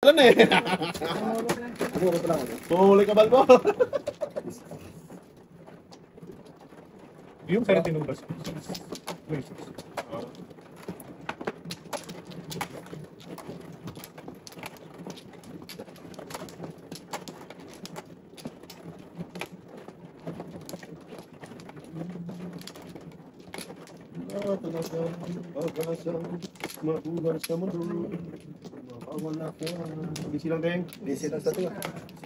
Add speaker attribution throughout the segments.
Speaker 1: veteran eh.
Speaker 2: Tumuro pa lang.
Speaker 1: Huli ka balbo.
Speaker 3: Yung sa'yo tinubas.
Speaker 1: Mabuhay sa mundo. Mawala ka. Busy lang, Teng.
Speaker 2: Busy lang sa ito.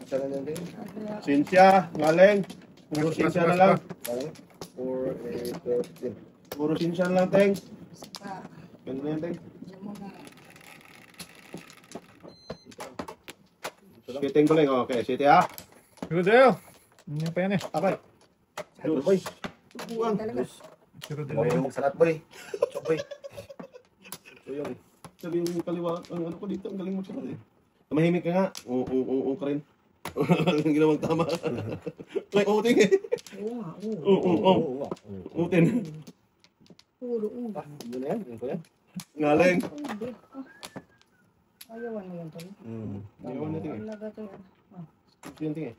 Speaker 2: Sana lang din.
Speaker 1: Sinsya, ngaling. Puro sinsya na lang.
Speaker 2: 4, 8, 12.
Speaker 1: Puro sinsya na lang, Teng. Ganun na yan, Teng. Sitting ko lang. Okay, sitting ha.
Speaker 3: Good deal. Hindi pa yan eh.
Speaker 1: Okay.
Speaker 2: Hello, boy.
Speaker 1: Tubuan.
Speaker 3: Sure din
Speaker 2: Boy,
Speaker 3: na yun.
Speaker 2: magsalat, boy. Chok, boy.
Speaker 1: So yun. Sabihin mo yung kaliwa. Ang ano ko dito, ang galing mo siya eh. Tumahimik ka nga. Oo ka rin. Ang ginawang tama. May uting eh. Oo. Utin.
Speaker 2: Yun na yan. Yun ko yan.
Speaker 1: Ngaling.
Speaker 4: Ayawan mo yan, Tol.
Speaker 1: Ayawan natin eh.
Speaker 4: Talaga to yan.
Speaker 1: Ito yung ting eh.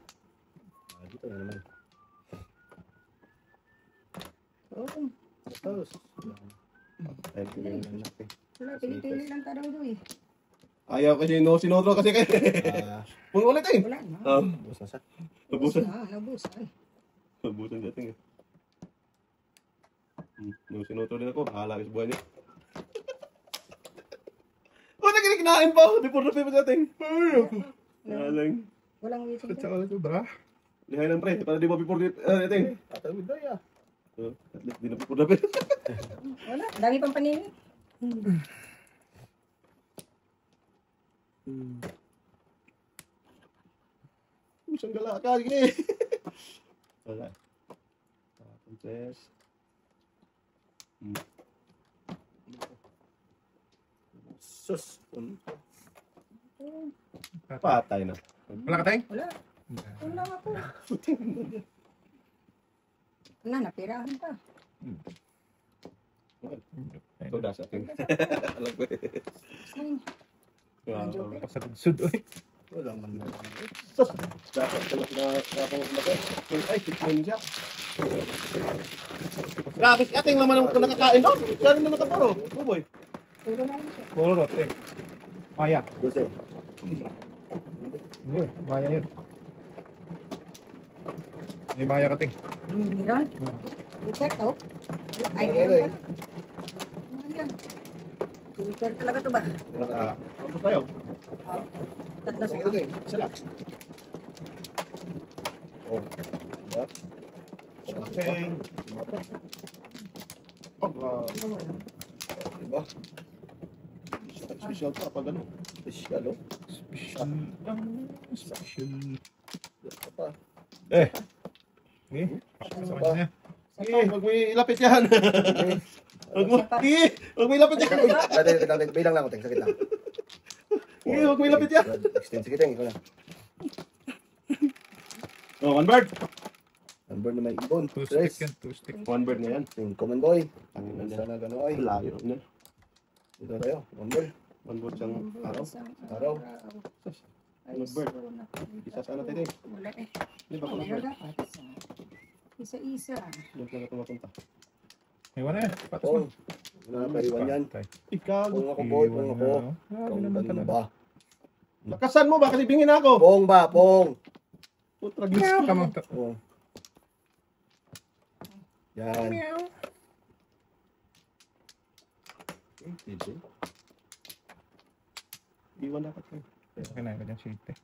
Speaker 2: Dito na naman.
Speaker 4: Oo.
Speaker 2: Tapos. Ay, pinili natin.
Speaker 4: Wala, pili-pili lang ka daw doon eh.
Speaker 1: Ayaw kasi sinodro kasi kayo. Kung ulit eh.
Speaker 4: Wala na.
Speaker 2: Bus na siya.
Speaker 1: Nabusan.
Speaker 4: Nabus. Ay.
Speaker 1: Nabusan dating eh. Nung sinodro din ako, bahala ka sa buhay niya. Wala ka kinain pa. Before na paper dating. Ngaling.
Speaker 4: Walang waiting
Speaker 3: Sa
Speaker 4: time.
Speaker 3: ulit ko ba?
Speaker 1: Lihay lang pre. Para di mo before dating.
Speaker 2: Tatawid na yan.
Speaker 1: At least di na before na paper.
Speaker 4: Wala, dami pang panini.
Speaker 1: Isang gala ka. Sige. Wala. Princess.
Speaker 2: Sus.
Speaker 1: Patay na.
Speaker 3: Wala ka tayong?
Speaker 4: Wala. Wala ako. Wala, napirahan pa.
Speaker 1: Ito da sa akin. Alam ko eh.
Speaker 4: Ay,
Speaker 3: Pasagod-sud.
Speaker 2: Wala man na.
Speaker 1: Sus! Dapat talaga nakapagulaki. Ay, tikman siya. Grabe, ating naman ang nakakain, no? Siya rin na nakaparo. Oh boy.
Speaker 4: puro na lang siya.
Speaker 3: Puro rot eh. Maya.
Speaker 2: Gusto.
Speaker 3: Yun, maya yun. May maya ka ting.
Speaker 4: Meron? Check out. Ay,
Speaker 2: Ay,
Speaker 4: meron pa. Ayan. Filter talaga to ba?
Speaker 1: Ano tayo?
Speaker 4: Tatlo
Speaker 2: Sige
Speaker 4: sa
Speaker 2: na eh.
Speaker 1: Isa lang.
Speaker 2: Oh. Diba?
Speaker 1: Okay. Oh,
Speaker 2: Diba?
Speaker 1: special pa pag ano.
Speaker 2: Special, oh.
Speaker 3: Special. Special.
Speaker 2: Diba pa?
Speaker 3: Eh. Eh. Sa kanya.
Speaker 1: Sige, huwag mo ilapit yan. Huwag mo, sige, huwag mo ilapit yan.
Speaker 2: Bilang lang ako, Teng. Sakit lang.
Speaker 1: Sige, huwag mo ilapit yan.
Speaker 2: Extend. Sige, Teng. Ikaw na.
Speaker 1: Oh, one bird.
Speaker 2: Number na may ibon.
Speaker 3: Two stick
Speaker 2: Tres.
Speaker 3: yan. Two stick.
Speaker 1: One bird na yan.
Speaker 2: Yung common boy.
Speaker 1: Ang ina
Speaker 2: Sana gano'n ay.
Speaker 1: layo na.
Speaker 2: Dito tayo. One boy.
Speaker 1: One bird siyang araw.
Speaker 2: Araw.
Speaker 4: Ay,
Speaker 1: One bird.
Speaker 4: wala.
Speaker 1: Isa sana tayo.
Speaker 4: Wala eh.
Speaker 1: Di ba kung
Speaker 4: Meron
Speaker 1: bird?
Speaker 4: dapat. Isa-isa.
Speaker 1: Diyan lang ito mapunta.
Speaker 3: Iwan na yan. Patas
Speaker 2: Oh.
Speaker 3: mo.
Speaker 2: Wala pa iwan yan.
Speaker 3: Patay.
Speaker 1: Ikaw.
Speaker 2: Pong ako, boy. Pong ako.
Speaker 3: Grabe
Speaker 2: Pong
Speaker 3: naman
Speaker 2: ganun
Speaker 3: talaga.
Speaker 2: ba?
Speaker 1: Lakasan mo ba? Kasi bingin ako.
Speaker 2: Pong ba? Pong.
Speaker 1: Putra
Speaker 3: Meow, come on.
Speaker 2: Oh. Yan.
Speaker 3: Meow.
Speaker 1: Iwan dapat kayo.
Speaker 3: Okay na, ganyan sweet eh.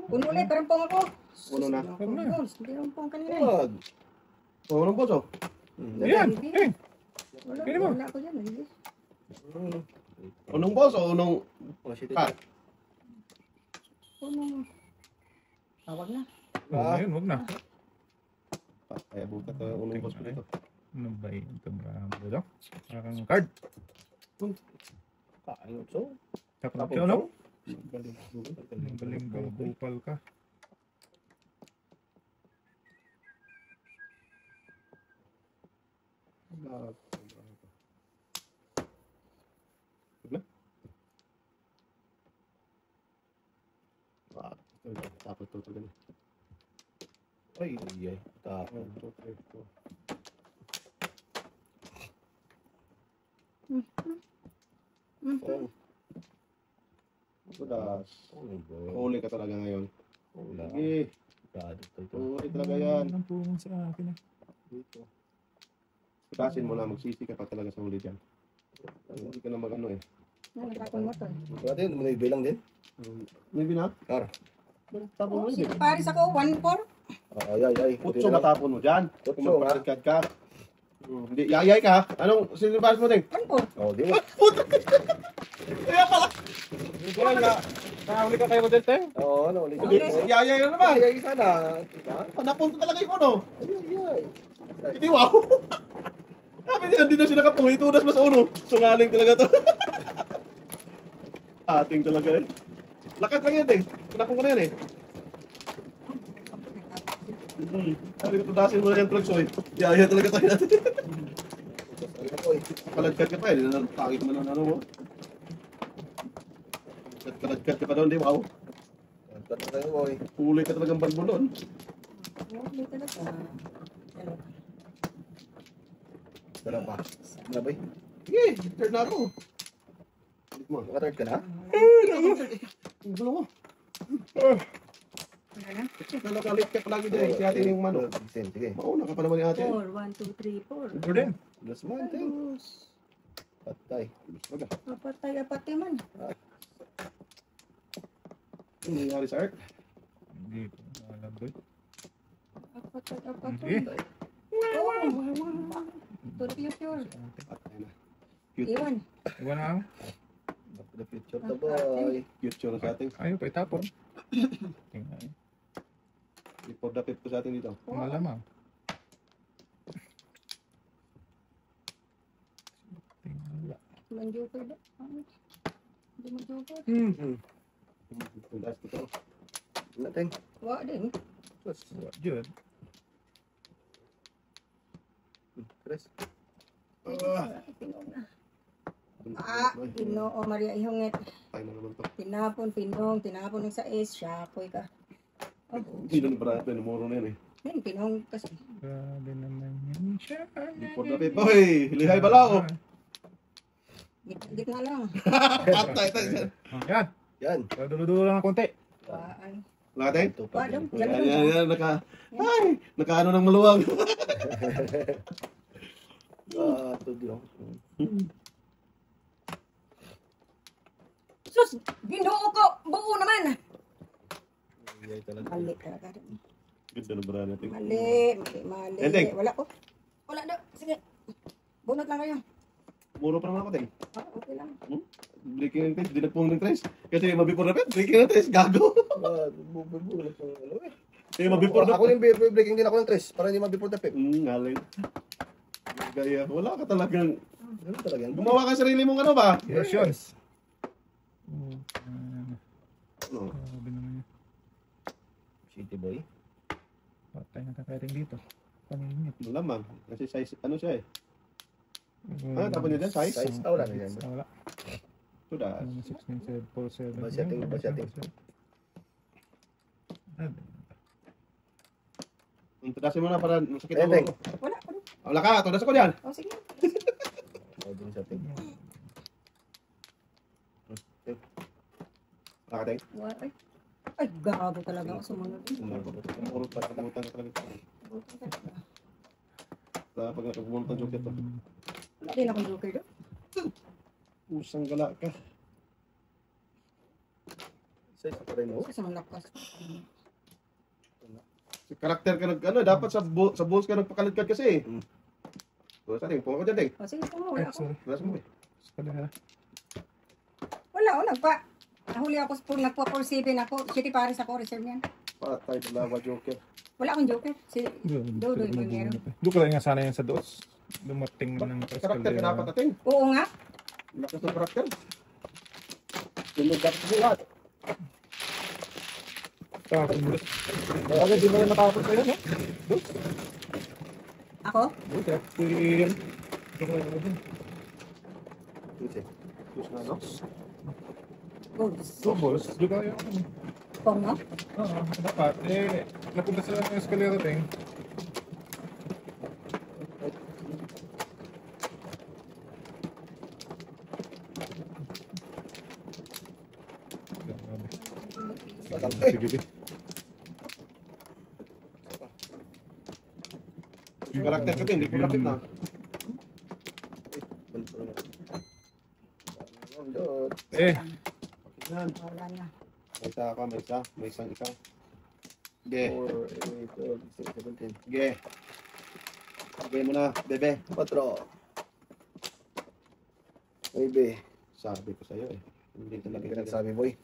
Speaker 4: Puno ulit, parang pong ako.
Speaker 1: Puno na.
Speaker 3: Huwag na.
Speaker 4: Hindi naman pong kanina eh.
Speaker 2: Wag.
Speaker 1: Oh, anong boso?
Speaker 3: Yan. Eh.
Speaker 4: Wala,
Speaker 3: Pwede mo.
Speaker 4: wala ako dyan. eh.
Speaker 1: Unong boso o unong
Speaker 2: Oh, shit.
Speaker 1: cat?
Speaker 4: Puno. Tawag na.
Speaker 3: Huwag na yun, huwag na.
Speaker 1: Kaya bukat unong boso dito.
Speaker 3: Ano ba yun? Ito bravo daw. Parang card.
Speaker 2: Ayun, so.
Speaker 3: Tapos ka, no?
Speaker 1: Galing.
Speaker 3: Ang galing kang bupal ka.
Speaker 1: Tapos to ganun.
Speaker 2: Ay, ay. Tapon.
Speaker 1: 1, 2, 3, 4.
Speaker 2: Pong.
Speaker 1: Tudas.
Speaker 2: Oh, boy.
Speaker 1: Huli ka talaga ngayon.
Speaker 2: Wala.
Speaker 1: Sige.
Speaker 2: Gado to.
Speaker 1: Huli talaga yan.
Speaker 3: Ang pulong sa akin ah.
Speaker 1: Dito. Tutasin mo na. Magsisi ka pa talaga sa huli dyan. Hindi ka na mag-ano eh.
Speaker 4: Natapon mo to.
Speaker 2: Wala din, may bilang din.
Speaker 1: Maybe na?
Speaker 2: Kar.
Speaker 1: Tapon mo
Speaker 4: Sige,
Speaker 1: yun.
Speaker 4: pares ako, 1-4.
Speaker 2: Ay, ay, ay.
Speaker 1: Putso matapon mo dyan. Kung
Speaker 2: Putso, ha?
Speaker 1: magpakadkad ka. Hindi, yayay ka. Anong sinibaras mo din?
Speaker 4: 1-4.
Speaker 2: Oh, di mo.
Speaker 1: Kaya pala.
Speaker 3: Yan nga. Nakahuli ka kayo mo din, Teng.
Speaker 2: Oo, ano, ulit.
Speaker 1: Hindi, yayay na naman.
Speaker 2: Ay, ay, sana. Diba?
Speaker 1: Napunta talaga yung uno.
Speaker 2: Ay, ay, ay.
Speaker 1: Hindi, wow. Sabi niya, hindi na siya nakapuhi. Tunas mas uno. Sungaling talaga to. Ating talaga eh. Lakad lang yan eh. Pinakong ko na yan eh. Sabi ko, tudasin mo na yung plugs oy. Yaya talaga tayo natin.
Speaker 2: Ay, ako eh.
Speaker 1: Kalagkat ka pa eh. Nakakit mo na ano mo. Kalagkat ka pa doon, di wow.
Speaker 2: Tat na tayo, boy.
Speaker 1: Huli ka talagang balbo doon.
Speaker 4: Hindi talaga. Ano?
Speaker 2: Dala pa. Ano ba?
Speaker 1: Sige, third na ako. Balik mo.
Speaker 2: Naka-third ka na?
Speaker 1: Ang gulo mo.
Speaker 4: Ano na?
Speaker 1: Nakalit ka palagi din. Si ate yung mano.
Speaker 2: Sige.
Speaker 1: Mauna ka pa naman ni ate.
Speaker 4: 4, 1, 2, 3, 4.
Speaker 3: Jordan.
Speaker 2: Last month, eh. Patay.
Speaker 4: Kapatay, apatay man.
Speaker 1: Ano nangyari sa Art?
Speaker 3: Hindi ko alam doon.
Speaker 4: Apatay,
Speaker 3: Hindi.
Speaker 4: apatay. Oh, to the future.
Speaker 1: Patay na. Cute.
Speaker 4: Iwan.
Speaker 3: Iwan na ako.
Speaker 2: Back to the future to, boy.
Speaker 1: Cute siya sa atin.
Speaker 3: Ayaw pa itapon. Tingnan.
Speaker 1: Before the pip ko sa atin dito.
Speaker 3: Malamang. Tingnan.
Speaker 4: Manjoker ba? Hindi manjoker.
Speaker 1: Tudas ko to.
Speaker 2: Wala, Teng.
Speaker 4: Wa din.
Speaker 3: Diyan.
Speaker 2: Chris.
Speaker 4: Pinong na. Ginoo Maria Ihonget.
Speaker 1: Tayo na naman to.
Speaker 4: Tinapon, pinong, tinapon ng sa is. Syakoy ka. Oh,
Speaker 1: Hindi na barato. Numuro na yan eh.
Speaker 4: yun, pinong kasi.
Speaker 3: Grabe naman yan siya.
Speaker 1: Before the pip. Hoy! Lihay bala ako.
Speaker 4: Gitna lang.
Speaker 1: Patay tayo.
Speaker 3: Yan.
Speaker 2: Yan.
Speaker 3: Dulo-dulo lang ng konti.
Speaker 4: Waan.
Speaker 1: Wala tayo?
Speaker 2: Ito pa.
Speaker 4: Wadam.
Speaker 1: Yan. Ay! Nakaano ng maluwag.
Speaker 2: Ito lang.
Speaker 4: Sus! Ginoo ko! Buo naman!
Speaker 2: Ay, talaga.
Speaker 4: Mali talaga.
Speaker 1: Ganda ng barato natin.
Speaker 4: Mali.
Speaker 1: Ending.
Speaker 4: Wala ko. Wala daw. Sige. Bunot lang kayo.
Speaker 1: Muro pa naman ako tayo.
Speaker 4: Okay lang.
Speaker 1: Breaking and test. Di nagpong ng tres. Kasi mabipor na pet. Breaking and test. Gago.
Speaker 2: Bubulat ng ano eh.
Speaker 1: Eh, mabipor na
Speaker 2: Ako yung breaking din ako ng tres para hindi mabipor na pep.
Speaker 1: Ngalay. Gaya. Wala ka talagang.
Speaker 2: Ano talaga yan?
Speaker 1: Gumawa ka sarili mong ano ba?
Speaker 3: Versions.
Speaker 1: Ano?
Speaker 3: Grabe naman yan.
Speaker 2: City boy.
Speaker 3: Patay na kakating dito. Paninit.
Speaker 1: Malamang. Kasi size, ano siya eh. Ano, tapon niya dyan? Size?
Speaker 2: Size? Wala na yan.
Speaker 3: Wala.
Speaker 1: Tudas.
Speaker 3: 16, 7, 4, 7.
Speaker 2: Basetting, basetting.
Speaker 1: Tudasin mo na para masakit
Speaker 2: Ending.
Speaker 1: mo.
Speaker 4: Wala.
Speaker 1: Wala ka, tudas ako dyan.
Speaker 4: O sige.
Speaker 2: O, din sa ting.
Speaker 1: Wala ka tayo.
Speaker 4: Wala. Ay, gago talaga ako sumunod.
Speaker 1: Puro pa, nakabutan ka talaga. Pag nakabutan ng joke ito.
Speaker 4: Wala din akong joker doon.
Speaker 1: Pusang gala ka.
Speaker 2: Size pa rin, oh.
Speaker 4: Kasi malakas.
Speaker 1: Si karakter ka nag, ano, dapat sa balls ka nagpakaligkad kasi eh. So, sa atin, punga ko dyan, Deng.
Speaker 4: O sige, wala ako.
Speaker 3: Sorry.
Speaker 1: Tudas mo eh.
Speaker 4: Wala, nagpa. Nahuli ako, nagpa-4-7 ako. Shitty pares ako, reserve yan.
Speaker 1: Patay, dalawa joker.
Speaker 4: Wala akong joker. Si Dodo yung meron.
Speaker 3: Doon ko lang nga sana yan sa doos. Dumating ng
Speaker 1: Karakter ka dapat ating.
Speaker 4: Oo nga.
Speaker 1: Lakas ng karakter.
Speaker 2: Sunod dapat sa lahat.
Speaker 3: Tapos, agad di ba yung matapos kayo, no?
Speaker 4: Ako?
Speaker 3: Doon, kaya
Speaker 2: Sige.
Speaker 1: Tus na, no?
Speaker 4: Goals.
Speaker 3: Doubles, doon kaya.
Speaker 4: Pong mo?
Speaker 3: Oo, dapat. Eh, napunta sila ng eskalera ting. Sige, sige.
Speaker 1: Karakter ka din, hindi ko kapit na.
Speaker 3: Eh,
Speaker 1: Yan.
Speaker 4: Wala na.
Speaker 1: May isa ka, may isa. May isang isa. Ge.
Speaker 2: 4, 8, 12, 17.
Speaker 1: Ge. Ge mo na, bebe.
Speaker 2: 4. Maybe.
Speaker 1: Sabi ko sa'yo eh. Hindi
Speaker 2: Hindi
Speaker 1: talaga
Speaker 2: ka nagsabi, boy.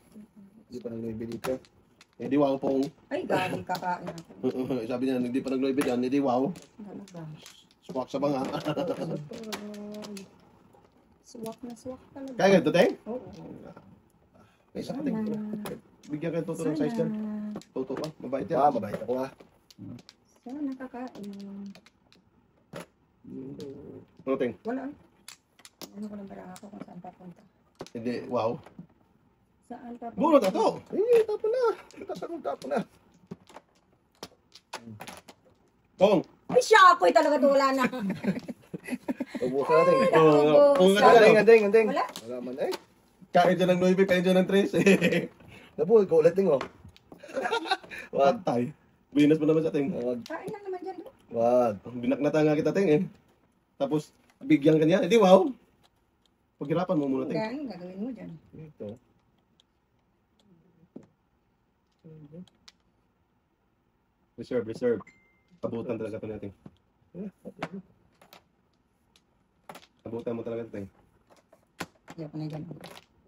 Speaker 2: Hindi pa nag-maybe dito.
Speaker 1: Hindi wow pong.
Speaker 4: Ay, galing kakain ako.
Speaker 1: Sabi niya, hindi pa nag-loibid yan. Hindi wow.
Speaker 4: Talaga.
Speaker 1: Swak sa banga.
Speaker 4: Swak na swak talaga.
Speaker 1: Kaya ganito, Teng?
Speaker 4: Oo.
Speaker 1: May isa ka, Teng. Bigyan kayo Toto ng size dyan. Toto ka. Mabait yan.
Speaker 2: Ah, mabait ako ha.
Speaker 4: Sana kakain.
Speaker 1: Ano, Teng?
Speaker 4: Wala. Ano ko lang barang ako kung saan papunta.
Speaker 1: Hindi, wow.
Speaker 4: Saan papunta?
Speaker 1: Bunot na to.
Speaker 2: Eh, tapo na. Tapo na.
Speaker 1: Tong.
Speaker 4: Ay, siya ako'y talaga wala na.
Speaker 2: Ubusan natin.
Speaker 1: Kung
Speaker 2: Andeng.
Speaker 4: Wala?
Speaker 2: Wala man eh.
Speaker 1: kain dyan ng 9, kain dyan ng 3.
Speaker 2: Nabuhay ko ulit ting oh. Wag.
Speaker 1: Patay. Binas mo naman sa Teng.
Speaker 2: Wag.
Speaker 4: Kain lang naman dyan.
Speaker 2: Wag.
Speaker 1: Binaknata nga kita, Teng eh. Tapos, bigyan ka niya. Hindi, wow. Paghirapan mo muna, Teng.
Speaker 4: Yan, gagawin mo dyan.
Speaker 2: Dito.
Speaker 1: Reserve. Abutan talaga ito natin. Abutan mo talaga ito, Teng.
Speaker 4: Hindi ako na dyan.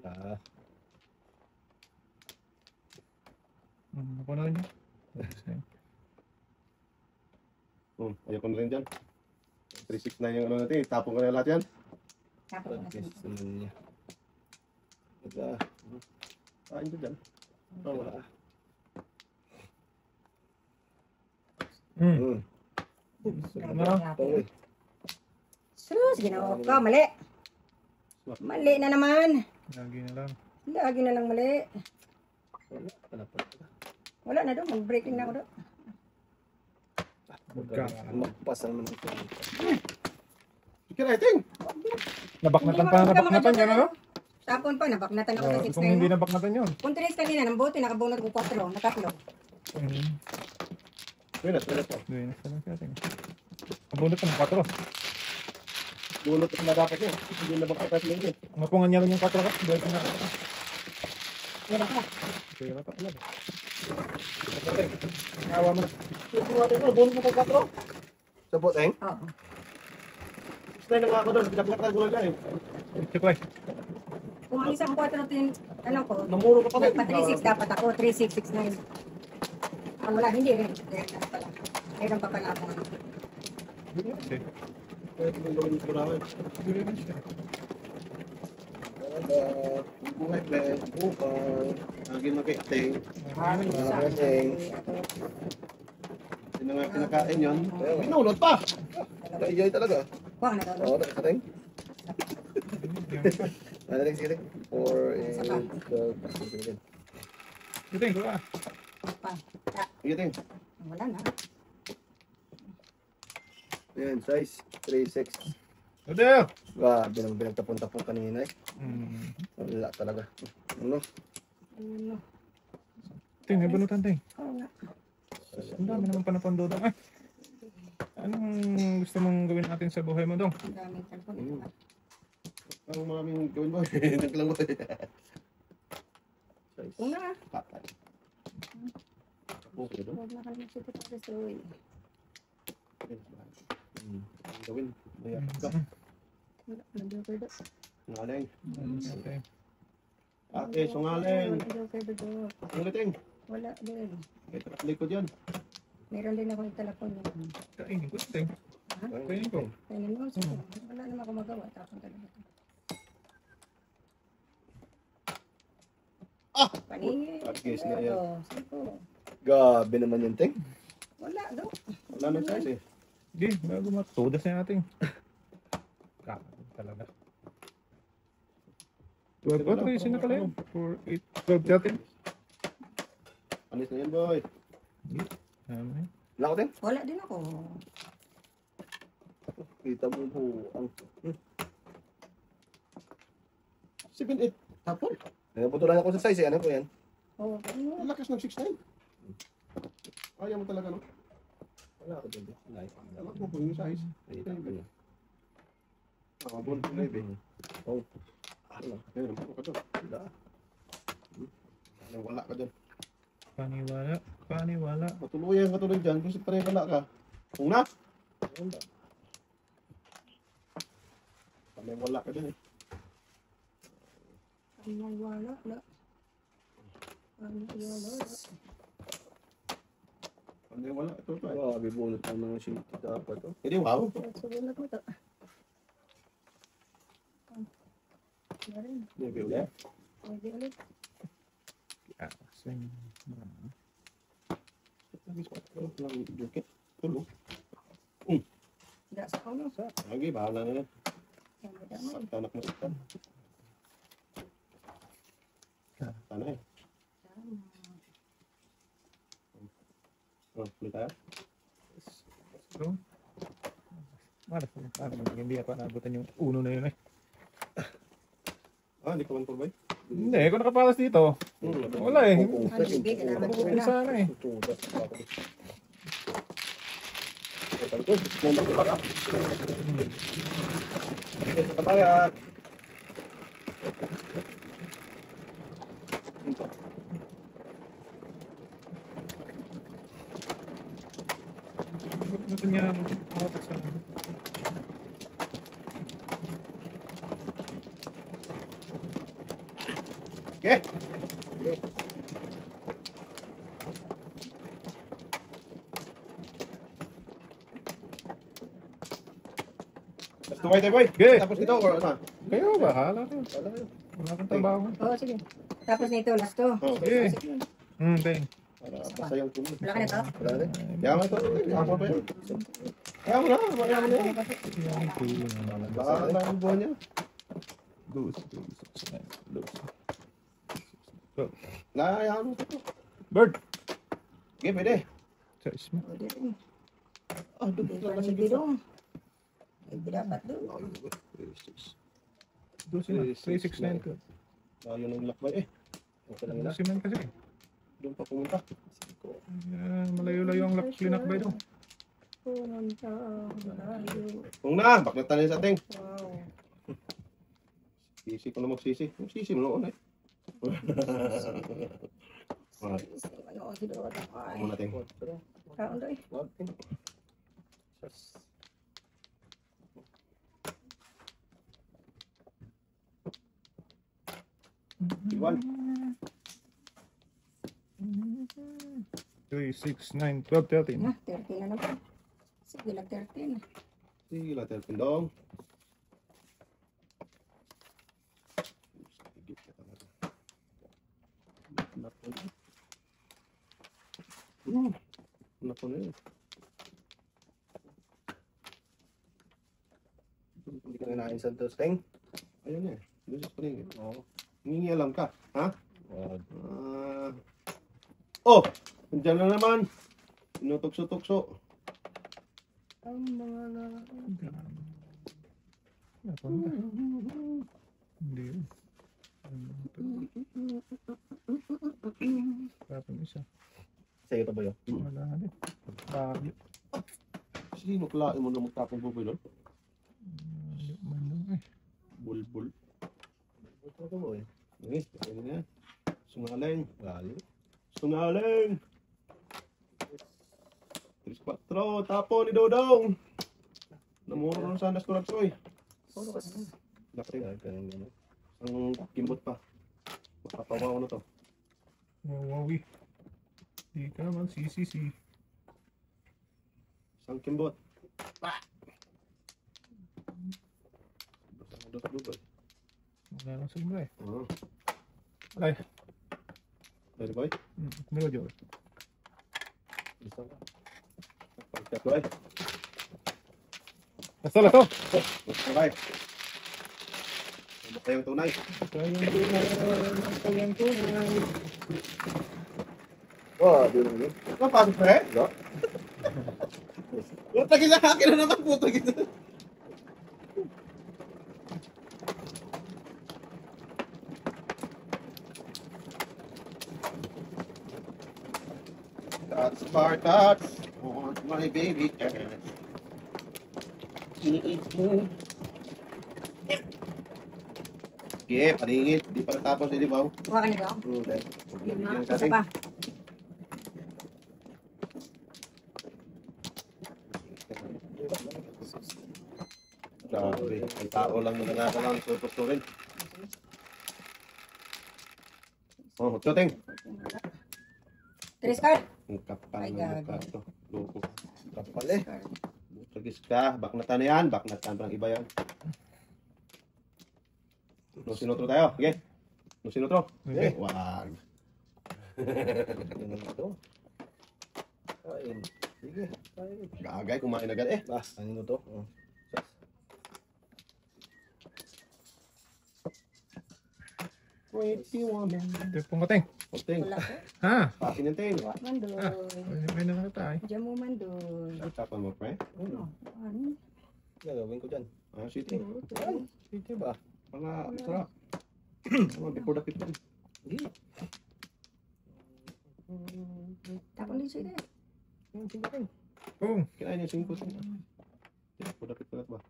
Speaker 2: Ah.
Speaker 3: ako na rin yun.
Speaker 1: Ayoko na rin dyan. 369 yung ano natin. Tapong ka na lahat yan.
Speaker 4: Tapos ko na
Speaker 2: Yes,
Speaker 4: sila.
Speaker 2: niya. Ito.
Speaker 1: Kain ko dyan. Oh, wala.
Speaker 2: Hmm. Pangay.
Speaker 4: Sus, ginawa ko. Mali. Mali na naman.
Speaker 3: Lagi na lang.
Speaker 4: Lagi na lang mali.
Speaker 2: Wala pa.
Speaker 4: Wala na doon. Mag-breaking na ako doon.
Speaker 2: Magpas naman ito.
Speaker 1: Sige na, Teng.
Speaker 3: Nabaknatan pa, nabaknatan ka na, no?
Speaker 4: Tapon pa, nabaknatan ako sa
Speaker 3: Kung hindi
Speaker 4: 6
Speaker 3: nabaknatan yun.
Speaker 4: Kung 3 kanina, ng bote, nakabunod ko 4, nakatlo.
Speaker 1: Binas pa.
Speaker 3: Doon na sila natin. Abunot ka ng 4.
Speaker 1: Bunot na dapat niya. Hindi na baka tayo lagi.
Speaker 3: Mapungan niya lang yung 4 ka. Doon na.
Speaker 4: Meron ka.
Speaker 3: Kaya na pa pala.
Speaker 1: Awa mo na. Bunot na tayo 4.
Speaker 2: Sabot eh.
Speaker 4: Oo.
Speaker 1: Gusto na nga ako doon. Pinaplakal ko lang yan.
Speaker 3: Check lang.
Speaker 4: Kung ang isang 4 tin, ano ko,
Speaker 1: Namuro ka pa rin.
Speaker 4: pa 3-6 dapat ako, 3-6-6-9. Ah, wala, hindi rin. Ano pala. Mayroon pa pala ako.
Speaker 3: Kasi,
Speaker 1: Pwede mong gawin ko na.
Speaker 3: siguro na siya.
Speaker 1: Buhay, Ben.
Speaker 2: Bukal.
Speaker 1: Lagi na kay Teng. Hindi na nga pinakain yun. Binunod pa.
Speaker 2: Enjoy talaga.
Speaker 4: Wala na
Speaker 2: Oo,
Speaker 4: daw.
Speaker 2: nakating. Nakating sige. 4, 8, 12.
Speaker 3: Ito yung kuha.
Speaker 4: Pa.
Speaker 1: Sige, Teng.
Speaker 4: Wala na.
Speaker 2: Yan, size. 3, 6.
Speaker 3: Odell!
Speaker 2: Grabe naman pinagtapon-tapon kanina eh.
Speaker 3: Hmm.
Speaker 2: Wala talaga. Ano?
Speaker 4: Ano?
Speaker 3: Ting, may balutan, Ting.
Speaker 4: Oo nga.
Speaker 3: Ang dami naman pa na pandodong. Ay! Anong gusto mong gawin natin sa buhay mo, Dong?
Speaker 4: Ang daming cellphone.
Speaker 1: Anong maraming gawin mo? Naglang mo.
Speaker 4: Una.
Speaker 1: Patay. Okay doon.
Speaker 4: Huwag na kami siya ito para sa uwi.
Speaker 1: Ang gawin. Mayakap ka.
Speaker 4: Wala. Nag-joker doon.
Speaker 1: Ngaling.
Speaker 3: Okay.
Speaker 1: Ate, sungaling.
Speaker 4: Nag-joker doon.
Speaker 1: Ang Teng.
Speaker 4: Wala din.
Speaker 1: Ito, likod yan.
Speaker 4: Meron din ako yung telepon.
Speaker 3: Kainin ko, Ting.
Speaker 4: Ha?
Speaker 3: Kainin ko.
Speaker 4: Kaya mo, sige. Wala naman ako magawa. Tapon talaga.
Speaker 1: Ah!
Speaker 4: Paningin.
Speaker 1: Agis na yan.
Speaker 4: Sige po.
Speaker 2: Grabe naman yun, Ting.
Speaker 4: Wala daw.
Speaker 1: Wala nang size eh.
Speaker 3: Hindi, bago matudas na natin. Kakapag talaga. 12 ba? 13 na pala yun. 4, 8, 12 natin.
Speaker 1: Anis na yan, boy.
Speaker 2: Wala ko, Teng.
Speaker 4: Wala din ako.
Speaker 2: Kita mo po ang...
Speaker 1: 7-8. Tapon.
Speaker 2: Naputulan ako sa size eh. Ano po yan?
Speaker 4: Oo,
Speaker 1: Ang lakas ng 6-9. Ayaw mo talaga, no?
Speaker 2: Wala ko din. Wala
Speaker 1: Alam mo po yung size.
Speaker 2: Kita ko yun.
Speaker 1: Nakabol ko na yun.
Speaker 2: Oh.
Speaker 1: Ayun, naman ka doon. Wala ka dyan.
Speaker 3: Paniwala.
Speaker 1: Matuluyan ka tuloy dyan. Kasi pareho wala ka. Kung na. Pareho wala ka dyan eh.
Speaker 4: wala.
Speaker 1: Pareho wala. Ito pa eh.
Speaker 2: Grabe, bunot ng mga shit. Dapat to.
Speaker 1: Hindi, wow.
Speaker 4: Subulat mo to.
Speaker 2: Maybe ulit.
Speaker 4: Pwede ulit.
Speaker 1: Tulog.
Speaker 4: Tidak sa kaulo.
Speaker 1: Lagi, bahala na yan.
Speaker 4: Dami-dami.
Speaker 1: Sakta anak mo sakta. Sakta na eh. Oh, ulit tayo.
Speaker 3: So, hindi ako naabutan yung uno na yun eh.
Speaker 1: Ah, hindi ka man turbay?
Speaker 3: Hindi, kung nakapalas dito, wala eh.
Speaker 4: Ano, sige, kailangan ko
Speaker 3: Bukod
Speaker 4: na.
Speaker 3: sana eh.
Speaker 2: Kapaya.
Speaker 3: Gusto niya ako sa...
Speaker 1: Okay. Gusto kayo tayo, boy?
Speaker 3: Okay.
Speaker 1: Tapos ito, or ano?
Speaker 3: Kayo, bahala kayo. Wala kang trabaho.
Speaker 4: Oo, sige. Tapos nito, last to.
Speaker 1: Oh,
Speaker 3: Sige. Teng.
Speaker 1: para masayang tuloy.
Speaker 4: Wala ka na to?
Speaker 2: Wala rin.
Speaker 1: Kaya mo ito, ako pa yun. Kaya mo na, kaya mo na yan. Baka ang buwan niya. Nahayaan mo ito.
Speaker 3: Bird.
Speaker 1: Okay, pwede.
Speaker 3: Size mo.
Speaker 4: Pwede rin.
Speaker 1: Ah, doon
Speaker 4: Hindi
Speaker 1: lang
Speaker 4: pa
Speaker 1: kasi
Speaker 4: rin
Speaker 1: kita.
Speaker 4: bidong. Hindi dapat doon.
Speaker 3: Doon sila. 369 ko.
Speaker 1: Layo ng lakbay eh. Okay lang yun.
Speaker 3: Siman kasi.
Speaker 1: Doon pa pumunta.
Speaker 3: Malayo-layo ang linakbay doon.
Speaker 4: Pumunta malayo.
Speaker 1: Kung na, bakit tanin sa ating.
Speaker 4: Wow.
Speaker 1: Sisi ko na magsisi. Magsisi mo noon eh.
Speaker 4: Ano si Dora? Ay,
Speaker 1: Muna natin.
Speaker 4: kaon doy.
Speaker 1: Iwan.
Speaker 3: 3, 6, 9, 12, 13.
Speaker 4: Na, 13 na naman. Sige lang 13.
Speaker 1: Sige lang, telpon dong. Napo na yun.
Speaker 2: Hindi ka na Santos, Teng.
Speaker 1: Ayun eh. Doon sa spring. Oo. Nangingialam ka. Ha? Oh! Nandiyan na naman. Inutukso-tukso.
Speaker 4: Ang mga
Speaker 3: Hindi yun. Tapos isa.
Speaker 2: Sa'yo to ba yun?
Speaker 3: Wala nga din. Bakit?
Speaker 1: Sino kalain mo na magtapong buboy doon? Bulbul.
Speaker 2: Ito ko mo eh.
Speaker 1: Eh, ano na yan? Sungaling.
Speaker 2: Lalo.
Speaker 1: Sungaling! 3-4. Tapo ni Dodong. Namuro na sana sa Soy. Laki.
Speaker 2: Ganun gano'n.
Speaker 1: Ang kimbot pa. Makapawaw na to.
Speaker 3: Wawawi. Di ka naman CCC.
Speaker 1: Isang kimbot. Dot.
Speaker 3: Wala nang sumba eh.
Speaker 1: Oo.
Speaker 3: Alay.
Speaker 1: Ready boy?
Speaker 3: Medyo.
Speaker 1: Gusto ka? Pagkat boy.
Speaker 3: Basta lang to.
Speaker 1: Okay. Ano kayong tunay?
Speaker 2: Oh, di naman yun.
Speaker 1: Napasok pre?
Speaker 2: Go.
Speaker 1: Puta gila, akin na naman puta gila. That's Spartans on my baby cat. Sige, paningit. Di pa natapos, hindi ba?
Speaker 4: Kuha ka nito.
Speaker 1: Okay.
Speaker 4: Lima. Isa pa.
Speaker 1: Grabe, ang tao lang na nakakalang tutusturin. Oh, Choteng.
Speaker 4: Tres card.
Speaker 1: Ang kapal
Speaker 4: Ay,
Speaker 1: ng
Speaker 4: gago.
Speaker 1: mukha to. Loko.
Speaker 2: Kapal eh.
Speaker 1: Tragis ka. Baknatan na yan. Baknatan parang iba yan. No sinutro tayo. Sige. No sinutro.
Speaker 3: Okay.
Speaker 1: Wag.
Speaker 2: Ganun ito. Kain. Sige. Kain.
Speaker 1: Gagay, kumain agad eh.
Speaker 2: Ah, ano to? Oh.
Speaker 1: Wait, you want
Speaker 3: Ito pong kateng.
Speaker 1: Choteng.
Speaker 4: Wala ko.
Speaker 3: Ha?
Speaker 1: Pasin yung ting.
Speaker 4: Mandoy.
Speaker 3: May na kita ay.
Speaker 4: Diyan mo mandoy.
Speaker 1: Tapan mo, pre.
Speaker 4: Ano? Ano?
Speaker 2: Gagawin ko dyan.
Speaker 1: Ah, city.
Speaker 2: Ay, sige ba?
Speaker 1: Mga sarap. Mga before the people.
Speaker 2: Hindi.
Speaker 4: Tapon din siya.
Speaker 2: Sige kain.
Speaker 3: Oh.
Speaker 1: Kinain niya singkot. Before the people ba?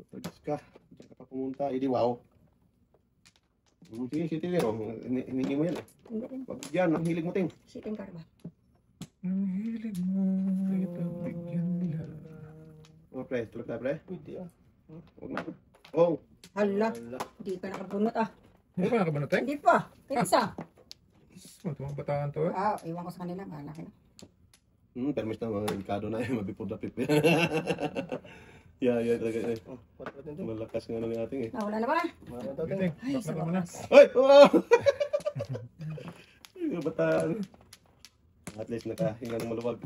Speaker 1: Tragis ka. Diyan ka pa pumunta. Hindi, wow. Sige, city din. Hiningi mo yan eh.
Speaker 4: Hindi rin.
Speaker 1: Wag yan, ang hilig mo ting.
Speaker 4: Sitting card ba?
Speaker 3: Ang hilig mo. Ipagbigyan nila.
Speaker 1: Mga pre, tulog tayo pre.
Speaker 2: Pwede ah.
Speaker 1: Huwag na. Oh,
Speaker 4: Hala.
Speaker 2: Wala.
Speaker 4: Hindi ka nakabunot ah.
Speaker 3: Hindi pa nakabanoteng?
Speaker 4: Hindi pa. Kaya isa.
Speaker 3: Tumang bataan to eh.
Speaker 4: Ah, iwan ko sa kanila. Bahala ka na.
Speaker 1: permis na mga delikado na eh, mabipod na pip. Yeah, talaga eh.
Speaker 2: Oh, what ito?
Speaker 1: Malakas nga ng ating eh.
Speaker 4: Ah, wala na ba?
Speaker 2: Mara to.
Speaker 3: Kateng.
Speaker 4: Ay,
Speaker 3: Bakit
Speaker 4: sa
Speaker 3: mo na?
Speaker 4: wakas.
Speaker 1: Ay! Oh! Yung bataan. At least nakahinga ng maluwag.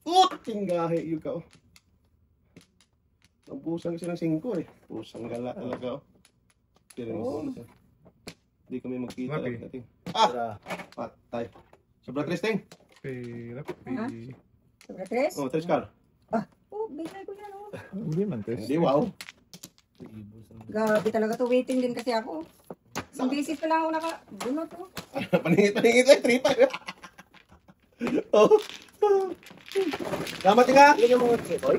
Speaker 1: Uting gahe yung ka oh. Ang pusang silang 5 eh. Pusang gala talaga oh. Pero bonus eh. Hindi kami magkita
Speaker 3: Okay.
Speaker 1: lang natin.
Speaker 2: Tara.
Speaker 1: Patay. Sobra Tristing.
Speaker 3: Pilap.
Speaker 4: Ha? Sobra tres?
Speaker 1: Oh, 3 car.
Speaker 4: Oh, bigay ko yan oh.
Speaker 3: Hindi man test.
Speaker 1: Hindi, wow.
Speaker 4: Grabe talaga to. Waiting din kasi ako. Isang beses pa lang ako nakabunot oh.
Speaker 1: Paningit eh. 3-5. Oh. Salamat nga.
Speaker 2: Bigyan mo mga boy.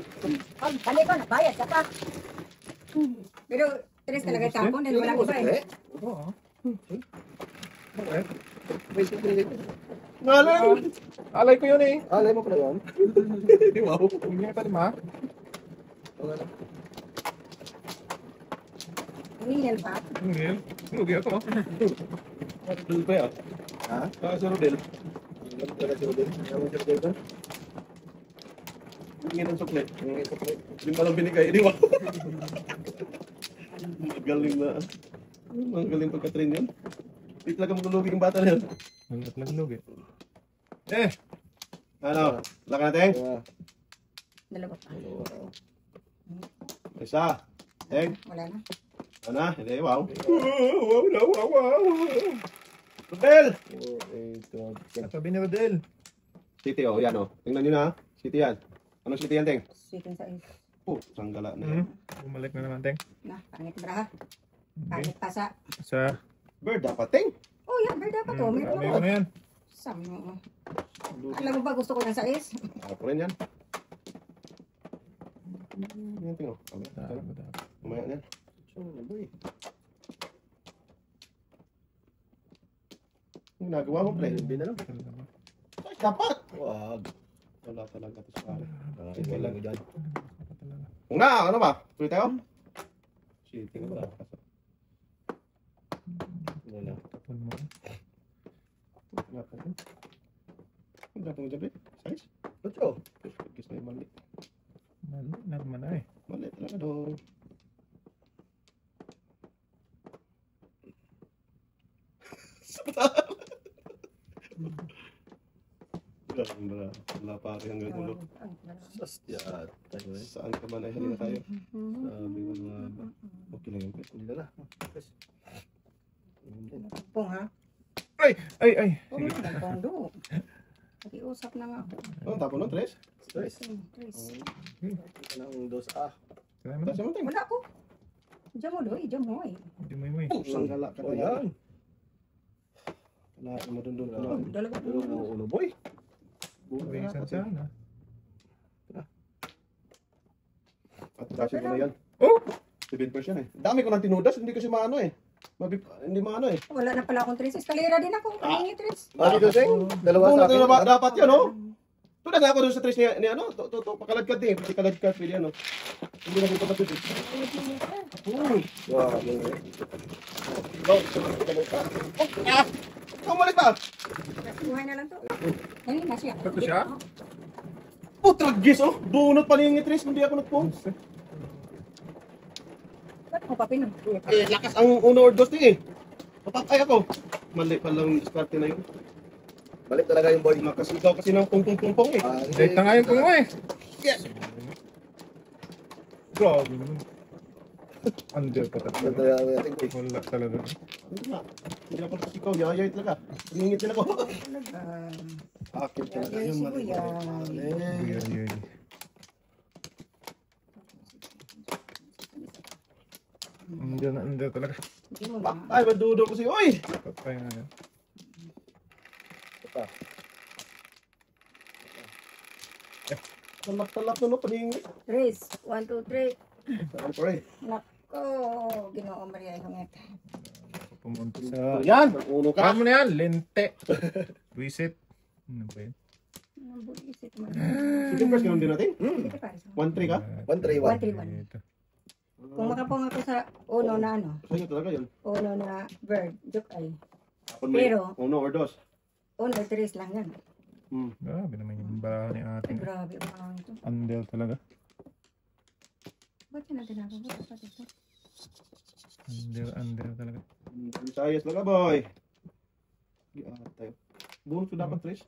Speaker 4: Pag balik ko, nabayad ka pa. Pero tres talaga tapon. Dahil wala iba eh.
Speaker 3: Oo.
Speaker 1: Ngalan.
Speaker 3: Alay ko yun eh.
Speaker 2: Alay mo pala yun.
Speaker 1: Hindi, wow.
Speaker 3: Hindi pa lima.
Speaker 4: Ningel pa.
Speaker 3: Hindi. Lugi ako.
Speaker 1: Dul pa yan.
Speaker 2: Ha?
Speaker 1: Sa Rodel.
Speaker 2: Tara si Rodel. Ano mo si Rodel ba?
Speaker 1: Hindi ng sukle.
Speaker 2: Ang isa pa.
Speaker 1: Hindi pa lang binigay. Hindi, wow. Galing na. Ang galing pagka-train yun. Hindi talaga magulubi yung bata na yun.
Speaker 3: Ang lugi.
Speaker 1: Ano? Laka natin?
Speaker 4: Dalawa pa.
Speaker 1: Isa. Teng.
Speaker 4: Wala na.
Speaker 1: Ano? Hindi, wow. Wow. Rodel!
Speaker 3: Sabi ni Rodel.
Speaker 1: City, oh. Yan, oh. Tingnan nyo na, ha. City yan. Anong city yan, Teng?
Speaker 4: Sweet and size.
Speaker 1: Oh, sanggala na yan.
Speaker 3: Bumalik na naman, Teng.
Speaker 4: Na, pangit bra ha.
Speaker 3: Okay.
Speaker 4: Pangit pasa.
Speaker 3: Sa...
Speaker 1: Bird, dapat, Teng.
Speaker 4: Oh, yan. Bird dapat to. Meron
Speaker 3: Sabi
Speaker 4: ako.
Speaker 3: ko na yan.
Speaker 4: Sabi mo. Alam mo ba gusto ko ng size?
Speaker 1: Ako rin yan. Yan, Teng, oh. Kumaya yan. Yung nagawa mo, pre.
Speaker 2: Hindi na lang.
Speaker 1: Ay, dapat.
Speaker 2: Wag.
Speaker 1: Wala talaga ito sa pare.
Speaker 2: Ikaw lang dyan.
Speaker 1: Kung na, ano ba? Tuloy tayo? City nga ba?
Speaker 2: Wala.
Speaker 3: Tapon mo.
Speaker 1: Ang dapat mo dyan, pre? Size?
Speaker 2: Ocho.
Speaker 1: Gusto na yung mali.
Speaker 3: Mali na naman ay.
Speaker 1: Mali talaga doon. Ganda. Wala pa rin hanggang ulo.
Speaker 2: Sasya. Tayo eh.
Speaker 1: Saan ka man ay halina tayo? Sabi ko nga ba? Okay lang yun.
Speaker 2: Hindi na lang. Yes. Hindi na.
Speaker 4: Pong, ha?
Speaker 3: Ay!
Speaker 4: Oo na, Pong, do. Pag-iusap na nga ako.
Speaker 1: Oh, tapon no, Tres.
Speaker 2: Stress.
Speaker 4: Tres.
Speaker 2: Ng dos ah.
Speaker 3: Salamat.
Speaker 1: Tapos naman, Ting.
Speaker 4: Wala ko. Diyan mo, doy. Diyan mo, eh.
Speaker 3: Hindi mo eh.
Speaker 1: Pusang gala ka
Speaker 2: O
Speaker 1: tayo.
Speaker 2: yan.
Speaker 1: Wala, madundong ka na.
Speaker 4: Oh, dalawa
Speaker 2: Tulong ng ulo boy.
Speaker 3: Bisan sana.
Speaker 1: At kasi ko na yan.
Speaker 3: Oh!
Speaker 1: 7% eh. Dami ko nang tinudas, hindi kasi maano eh. Hindi maano eh.
Speaker 4: Wala na pala akong tres. Eskalera din ako. Kalingi tres.
Speaker 2: Ah, dito sing. Dalawa
Speaker 1: Oo,
Speaker 2: sa akin.
Speaker 1: dapat yan, oh. Tulad nga ako doon sa tres ni ano, pakaladkad eh. Pati kaladkad, pwede ano. Hindi na kita kapit eh.
Speaker 2: Wow, yun eh.
Speaker 1: Kumalik ba?
Speaker 4: Buhay na lang to. Ayun na siya.
Speaker 3: Ito siya?
Speaker 1: Putragis, oh. Bunot pa niya tres, hindi ako nagpunts.
Speaker 4: Ba't mo pa pinag?
Speaker 1: Eh, lakas ang uno or dos eh. Papatay ako. Mali pa lang yung diskarte na yun.
Speaker 2: Balik talaga yung boy.
Speaker 1: Makasigaw kasi ng pung-pung-pung eh.
Speaker 2: Ah,
Speaker 3: Dahil na nga yung kung eh.
Speaker 1: Yeah.
Speaker 3: Grabe naman. Under pa talaga. Wala talaga.
Speaker 1: Hindi nga. Hindi ako pasigaw. Yayay talaga. Hingit din ako.
Speaker 4: Talaga.
Speaker 1: Akit talaga
Speaker 4: Yayay
Speaker 1: yun.
Speaker 4: si Kuya.
Speaker 3: Weird. Under talaga.
Speaker 4: Hindi mo na.
Speaker 1: Ay, madudo ko siya. Uy!
Speaker 3: Patay na yan.
Speaker 1: Talak-talak na no. Paningit.
Speaker 4: Tres. 1, 2, 3.
Speaker 1: Saan pa eh.
Speaker 4: Nako. Ginoo Maria Hungit.
Speaker 3: Pumunta sa...
Speaker 1: Yan! Uno ka.
Speaker 3: Kamo na yan, lente. Visit. Ano ba yun?
Speaker 4: Ang bulisit mo.
Speaker 1: Sige, first ganun din natin.
Speaker 4: Dito pa.
Speaker 1: 1-3 ka?
Speaker 2: 131.
Speaker 4: 1, 3, 1.
Speaker 3: Ito.
Speaker 4: Kung makapong ako sa uno na ano.
Speaker 1: Sa'yo talaga yun.
Speaker 4: Uno na bird. Joke ay.
Speaker 1: Kung may
Speaker 4: Pero-
Speaker 1: uno or dos.
Speaker 4: Uno, tres lang yan.
Speaker 3: Grabe naman yung baraha ni
Speaker 4: Ay,
Speaker 3: ating.
Speaker 4: grabe. Ang ito.
Speaker 3: Under talaga.
Speaker 4: Ba't yan ang tinatawag? Ba't ito?
Speaker 3: Under talaga.
Speaker 1: Sayas talaga, boy. Tayo. Bunot ko dapat, Trish.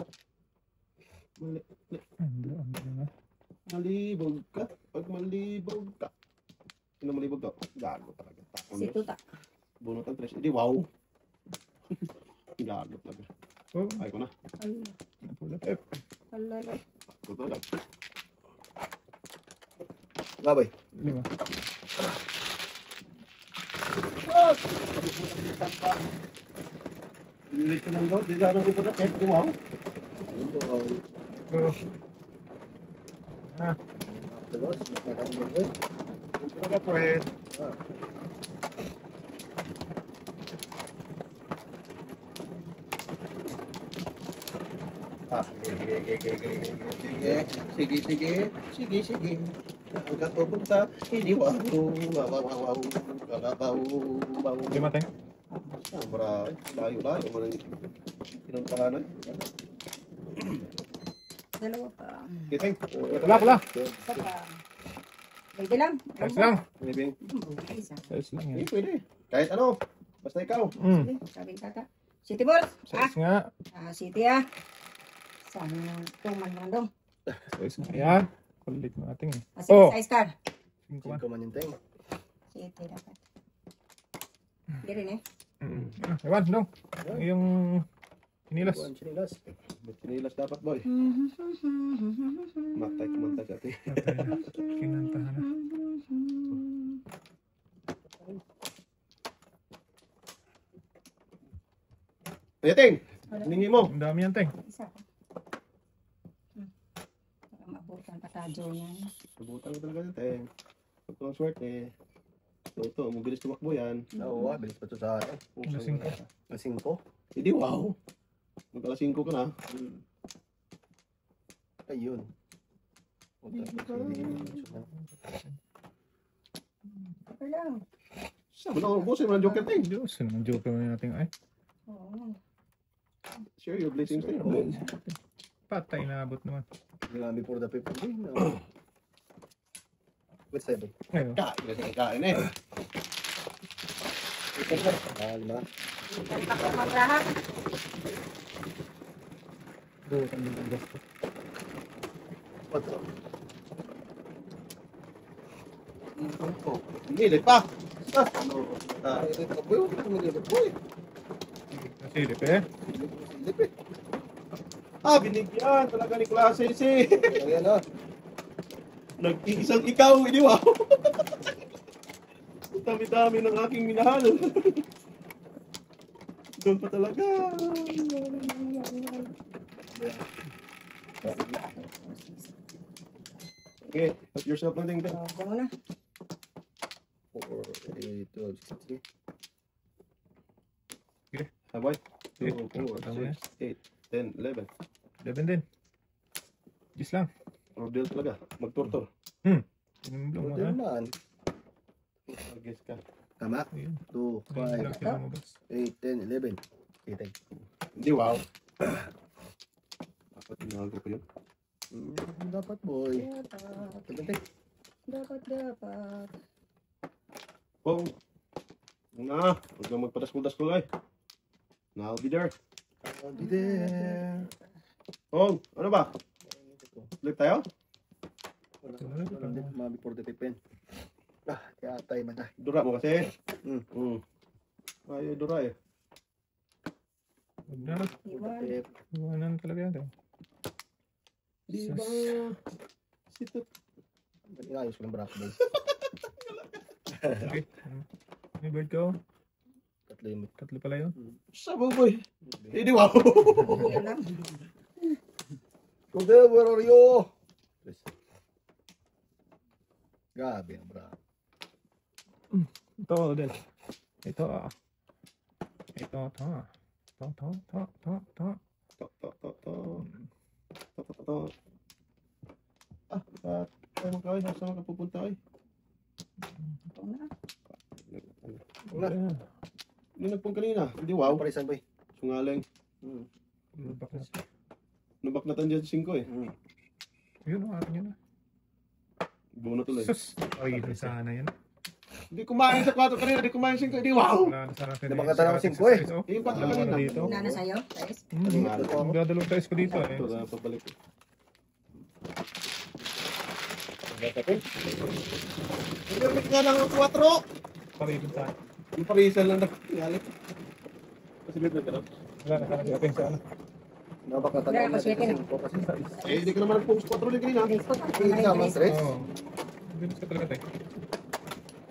Speaker 3: Under na.
Speaker 1: Malibog ka. Pag malibog ka. Sino malibog ka? Gago talaga.
Speaker 4: Si Tuta.
Speaker 1: Bunot ang Trish. Hindi, wow. Gago talaga.
Speaker 3: Oh,
Speaker 1: Ay ko na.
Speaker 4: Ay,
Speaker 3: napulat. Eh,
Speaker 4: alala.
Speaker 1: Ito talaga.
Speaker 2: Babay.
Speaker 3: lima.
Speaker 1: Lilit ko ng goat. Di gano'n ko na. Di wow.
Speaker 3: Oh. Ah,
Speaker 2: Tapos, nakakang boy.
Speaker 1: Ito talaga, friend. Sige. Hanggang pupunta, hindi wow. Wow.
Speaker 3: lima tayo.
Speaker 1: Sobra, layo mo nang pinuntahanan.
Speaker 4: Dalawa pa.
Speaker 1: Kiteng,
Speaker 3: Wala.
Speaker 4: Isa pa. Pwede lang.
Speaker 3: Ayos lang.
Speaker 1: maybe.
Speaker 4: Isa.
Speaker 3: Ayos lang yan.
Speaker 1: Hindi, pwede. Kahit ano, basta ikaw.
Speaker 3: Mm.
Speaker 4: Sabi ni Tata. City Ball.
Speaker 3: Ayos nga.
Speaker 4: City ah. Sana tuman naman dong.
Speaker 3: Ayos nga. Yan. Kulit natin eh.
Speaker 4: City
Speaker 3: Oh.
Speaker 4: size car.
Speaker 3: Cinco man.
Speaker 2: 5 man yung ting.
Speaker 4: City dapat. Hindi rin eh.
Speaker 3: Ewan, dong. Yung inilas.
Speaker 2: Buwan sinilas.
Speaker 1: Sinilas dapat, boy. Matay sa atin.
Speaker 3: Kinantahan na.
Speaker 1: Kiteng, hiningi mo.
Speaker 3: Ang dami yan, Teng.
Speaker 4: Isa pa. Para mabutan patadyo niyan.
Speaker 1: Subutan ko talaga Kiteng. Pag ang swerte. Ito, mabilis tumakbo yan.
Speaker 2: Oo, bilis pa ito sa akin.
Speaker 3: Alas 5.
Speaker 2: Alas 5.
Speaker 1: Hindi, wow. Mag-alas 5 ka na.
Speaker 2: Ayun.
Speaker 4: Okay lang.
Speaker 1: Saan mo na ubusin mo ng joker, Teng?
Speaker 3: Diyos, ano ang joke naman natin ay.
Speaker 4: Oo.
Speaker 1: Share your blessings, Teng.
Speaker 3: Patay na abot naman.
Speaker 2: Grabe for the people. No. Wait, 7.
Speaker 3: Ayun.
Speaker 1: Kain eh.
Speaker 2: Lima.
Speaker 4: Tapos magraha.
Speaker 3: Bukan din ang gasto.
Speaker 2: 4.
Speaker 1: Milit pa.
Speaker 2: Boy, huwag ka tumigil. Boy.
Speaker 3: Silip eh.
Speaker 2: Silip eh.
Speaker 1: Ah, binigyan talaga ni klase si.
Speaker 2: Ayan o.
Speaker 1: Nag-iisang ikaw, hindi wow. Dami-dami ng aking minahal. Doon pa talaga. Okay, help yourself na din.
Speaker 4: Ako muna.
Speaker 2: 4, 8, 12, 16.
Speaker 1: Habay.
Speaker 3: Okay.
Speaker 1: 2, 4, 6, 8, 10, 11.
Speaker 3: 11 din. Gis lang.
Speaker 1: Rodel talaga. Magturtor.
Speaker 3: Tinumblong
Speaker 2: Buti
Speaker 3: ha.
Speaker 2: naman.
Speaker 1: Guess ka.
Speaker 2: Tama.
Speaker 3: Ayun.
Speaker 2: 2,
Speaker 3: Ayun lang
Speaker 2: 5,
Speaker 3: sila lumabas.
Speaker 2: 8, 10, 11. Kita.
Speaker 1: Hindi wow. Dapat tinago ko yun.
Speaker 2: Dapat boy.
Speaker 4: Dapat.
Speaker 2: Tabante.
Speaker 4: Dapat.
Speaker 1: Oh. Na. Huwag kang magpadaskul-daskul ay. Now be there.
Speaker 2: I'll be there.
Speaker 1: Oh, ano ba? Flip tayo?
Speaker 2: Wala din. Mga before the pen. Ah, kaya tayo man na.
Speaker 1: Dura mo kasi.
Speaker 2: Hmm.
Speaker 1: Ay, dura eh.
Speaker 3: Huwag na.
Speaker 4: Iwan.
Speaker 3: Iwanan talaga yan.
Speaker 1: Di ba? Sito.
Speaker 2: Inayos ko ng braso boy.
Speaker 3: Okay. May bird ko.
Speaker 2: Tatlo yung
Speaker 3: Tatlo pala yun.
Speaker 1: Sabaw boy. Hindi wow.
Speaker 4: Yan lang.
Speaker 2: Rodel, where are you? Gabi ang braso.
Speaker 3: Ito, Odel. Ito. Ito.
Speaker 1: To. Tayo magkawin. Saan ka pupunta ay?
Speaker 4: Ako na.
Speaker 3: Ayan.
Speaker 1: Hindi nagpong kanina. Hindi wow.
Speaker 2: Parisan boy.
Speaker 1: Sungaling.
Speaker 3: Lubak na.
Speaker 1: Nabak na tandiyan sa 5 eh.
Speaker 3: Yun, atin yun.
Speaker 1: Buo na tuloy.
Speaker 3: Sus! Ay, sana yan.
Speaker 1: Hindi kumain sa 4 kanina. Hindi kumain sa 5. Hindi wow.
Speaker 3: Wala na sana kanina.
Speaker 2: Nabak na tayo ng 5 eh.
Speaker 1: Yung 4
Speaker 3: Wala
Speaker 1: kanina.
Speaker 3: na dito.
Speaker 4: Wala na sa'yo, guys.
Speaker 3: Magdadalawang tayo ko dito eh.
Speaker 1: Ito na pabalik. Hindi rin nga ng 4.
Speaker 3: Parilin sa akin.
Speaker 1: Yung parisal lang nakakiali. Kasi bebe ka na.
Speaker 3: Wala na sana atin sa ano.
Speaker 2: Nabak na tayo
Speaker 4: Wala, mas
Speaker 2: natin
Speaker 4: weekend.
Speaker 2: ng 5 kasi
Speaker 1: Eh, hindi ka naman nag-post 4 ulit kanina.
Speaker 4: Guys, ko.
Speaker 2: Hindi ka mas stress.
Speaker 3: Oo. Bilis ka talaga tayo.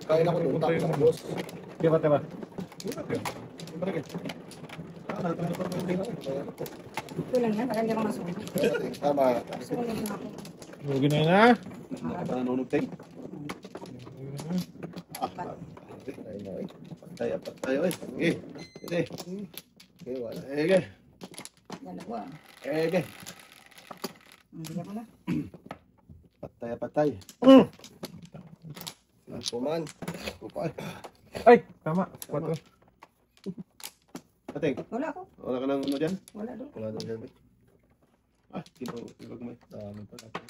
Speaker 2: Kain ako doon. Tapos ako boss.
Speaker 3: Diba?
Speaker 1: Yung balik eh. Ah,
Speaker 4: Ito lang yan. Wala hindi ako masulit.
Speaker 2: Tama.
Speaker 4: Sulit na ako.
Speaker 3: Huwag na yun ha.
Speaker 1: nanonood tayo.
Speaker 2: Ayun na eh.
Speaker 1: Apat tayo eh. Sige. Sige.
Speaker 2: Okay, wala.
Speaker 1: Sige.
Speaker 4: Dalawa.
Speaker 1: Sige.
Speaker 4: Hindi ako na.
Speaker 1: Patay.
Speaker 2: Puman.
Speaker 1: Kupay.
Speaker 3: Ay! Tama. 4.
Speaker 1: Ating,
Speaker 4: Wala ako.
Speaker 1: wala ka nang ano dyan?
Speaker 4: Wala doon.
Speaker 2: Wala doon dyan.
Speaker 1: Ah, ibag mo eh.
Speaker 2: Dami pa natin.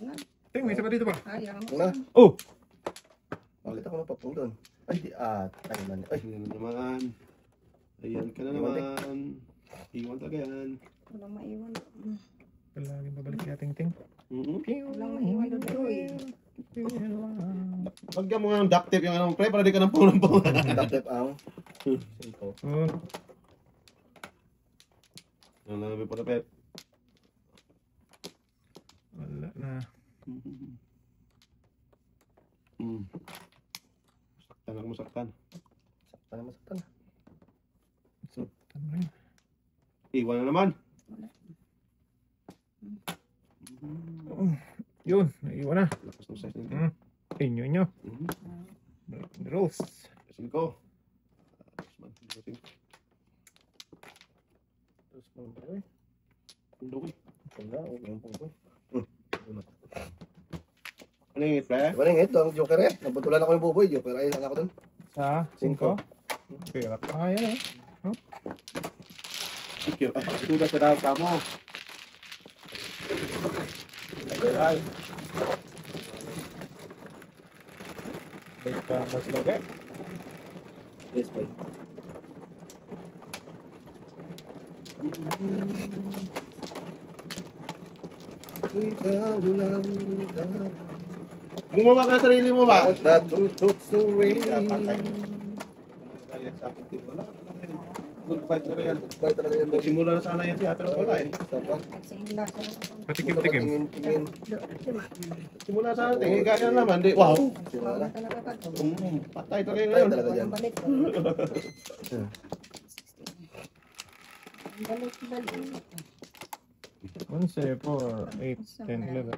Speaker 4: Wala.
Speaker 3: Ting, may isa pa dito ba?
Speaker 4: Ay, ako mo.
Speaker 2: Wala.
Speaker 3: Oh!
Speaker 2: Bakit ako napapong doon? Ay, di. Tayo man. Ay,
Speaker 1: Ayan na naman. Ayan ka na naman. Iwan talaga yan.
Speaker 4: Walang maiwan.
Speaker 3: Laging babalik kaya ting.
Speaker 4: Walang maiwan doon. Uy.
Speaker 1: Pagka mo nga ng duct tape yung ano, pre, para di ka nang pong.
Speaker 2: Taptep ang. Simple.
Speaker 3: Oh.
Speaker 1: Nalabi po na, Pep.
Speaker 3: Wala na.
Speaker 1: Saktan ako masaktan.
Speaker 2: Saktan na masaktan.
Speaker 3: Tama rin.
Speaker 1: Iwan na naman.
Speaker 3: Yun, naiwan na.
Speaker 1: Lakas ng size nito.
Speaker 3: Inyo. Break the rules.
Speaker 1: Kasin ko. Kasin.
Speaker 2: Tapos mo ba eh?
Speaker 1: Pundo ko eh.
Speaker 2: Wala, yung pungko.
Speaker 1: Ano yung pre?
Speaker 2: Diba rin ito, ang Joker eh. Nabutulan ako yung buboy. Joker ay anak ko doon.
Speaker 3: Sa 5. Pera pa yan eh.
Speaker 1: Sikir. Ay, sudah sa daw ka mo. Ay.
Speaker 3: Break pa mas lagi.
Speaker 2: Yes, boy. Ikaw lang ikaw.
Speaker 1: Gumawa ka ng sarili mo ba?
Speaker 2: Natutok sa rain.
Speaker 1: Kaya sa akin, wala. Good fight na yan.
Speaker 2: Bye talaga yan, boy.
Speaker 1: Nagsimula na sana yan siya, pero wala eh.
Speaker 2: Tapa.
Speaker 4: Nagsimula sa
Speaker 3: Patikim-tikim.
Speaker 2: Tingin.
Speaker 4: lima.
Speaker 1: Simula sana, tingin kaya naman. Di, wow.
Speaker 4: Wala talaga pag
Speaker 1: Patay talaga
Speaker 2: Patay
Speaker 1: ngayon.
Speaker 2: talaga yan.
Speaker 4: balik. Balik.
Speaker 3: 1, 7, 4, 8, 10, 11.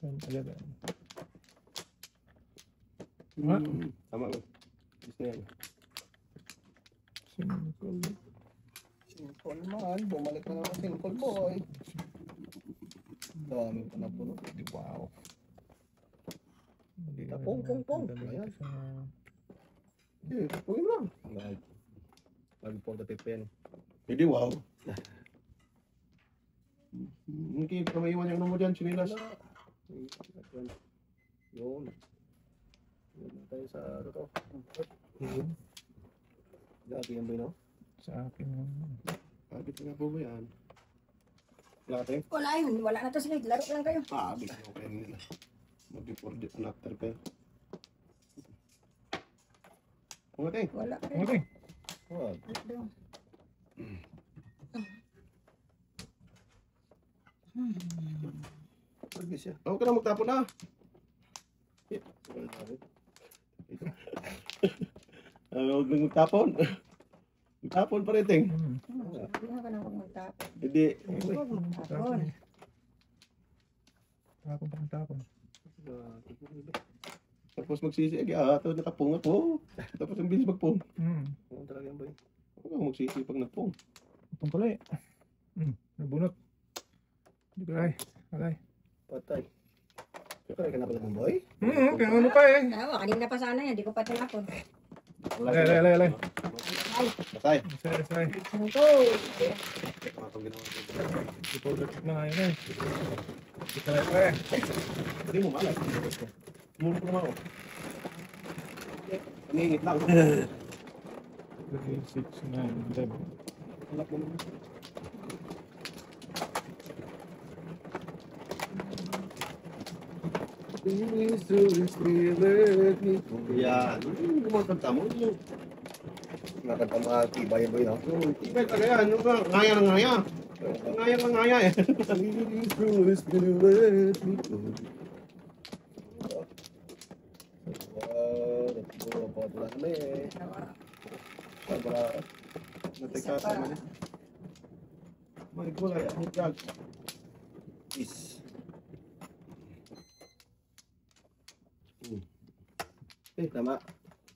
Speaker 3: 10, 11. What?
Speaker 1: Tama ko. Gusto yan.
Speaker 3: Simple.
Speaker 2: Simple man. Bumalik na naman simple, boy. Dami pa na puno.
Speaker 3: Wow.
Speaker 2: Pong. Ayan.
Speaker 1: Eh, pugin mo lang.
Speaker 2: Lagi po the pipen.
Speaker 1: Hindi, wow. Hindi ka maiwan yung ano mo dyan, sinilas.
Speaker 2: Yun. Yun na tayo sa ano to. Lagi yan, boy, no?
Speaker 3: Sa akin.
Speaker 1: Abit nga po ba yan? Wala ka tayo?
Speaker 4: Wala yun. Wala na to sila. Laro lang kayo.
Speaker 1: Abit nga kayo nila. Mag-report din ang after pa yun. Kung tayo?
Speaker 4: Wala ka
Speaker 3: Okay.
Speaker 2: Wag. Lagi siya.
Speaker 1: Ako ka na magtapon na. Huwag nang magtapon. Magtapon pa rin, Ting.
Speaker 4: Hindi ka na huwag magtapon.
Speaker 1: Hindi.
Speaker 4: Huwag magtapon.
Speaker 3: Tapon.
Speaker 1: Tapos magsisi. Ito nakapong ako. Tapos ang bilis magpong.
Speaker 2: Ano talaga yan, boy?
Speaker 1: Ako magsisi pag nagpong.
Speaker 3: Itong pala eh. Nabunot. Hindi ko ay. Alay.
Speaker 2: Patay. Kaya ka na pala ng boy?
Speaker 3: Pinano pa eh.
Speaker 4: Ano, kanina pa sana yan. Hindi ko pa tinapon.
Speaker 3: Alay.
Speaker 1: Patay.
Speaker 3: Say.
Speaker 4: Sangko.
Speaker 3: Ipowder check na nga yun eh. Ito na ito eh.
Speaker 1: Hindi mo malas. Muro ko naman ako. Paningit lang.
Speaker 3: 3, 6, 9, 11.
Speaker 1: Alap mo naman. Yan. Hindi mo kanta mo.
Speaker 2: Nakanta mga tiba yan, boy, no?
Speaker 1: Ibig talaga yan. Yung ngaya ng ngaya. Ngaya ng ngaya eh. Sabra. Natika sa mali. Magulay. Ang drug.
Speaker 2: Is. Tama.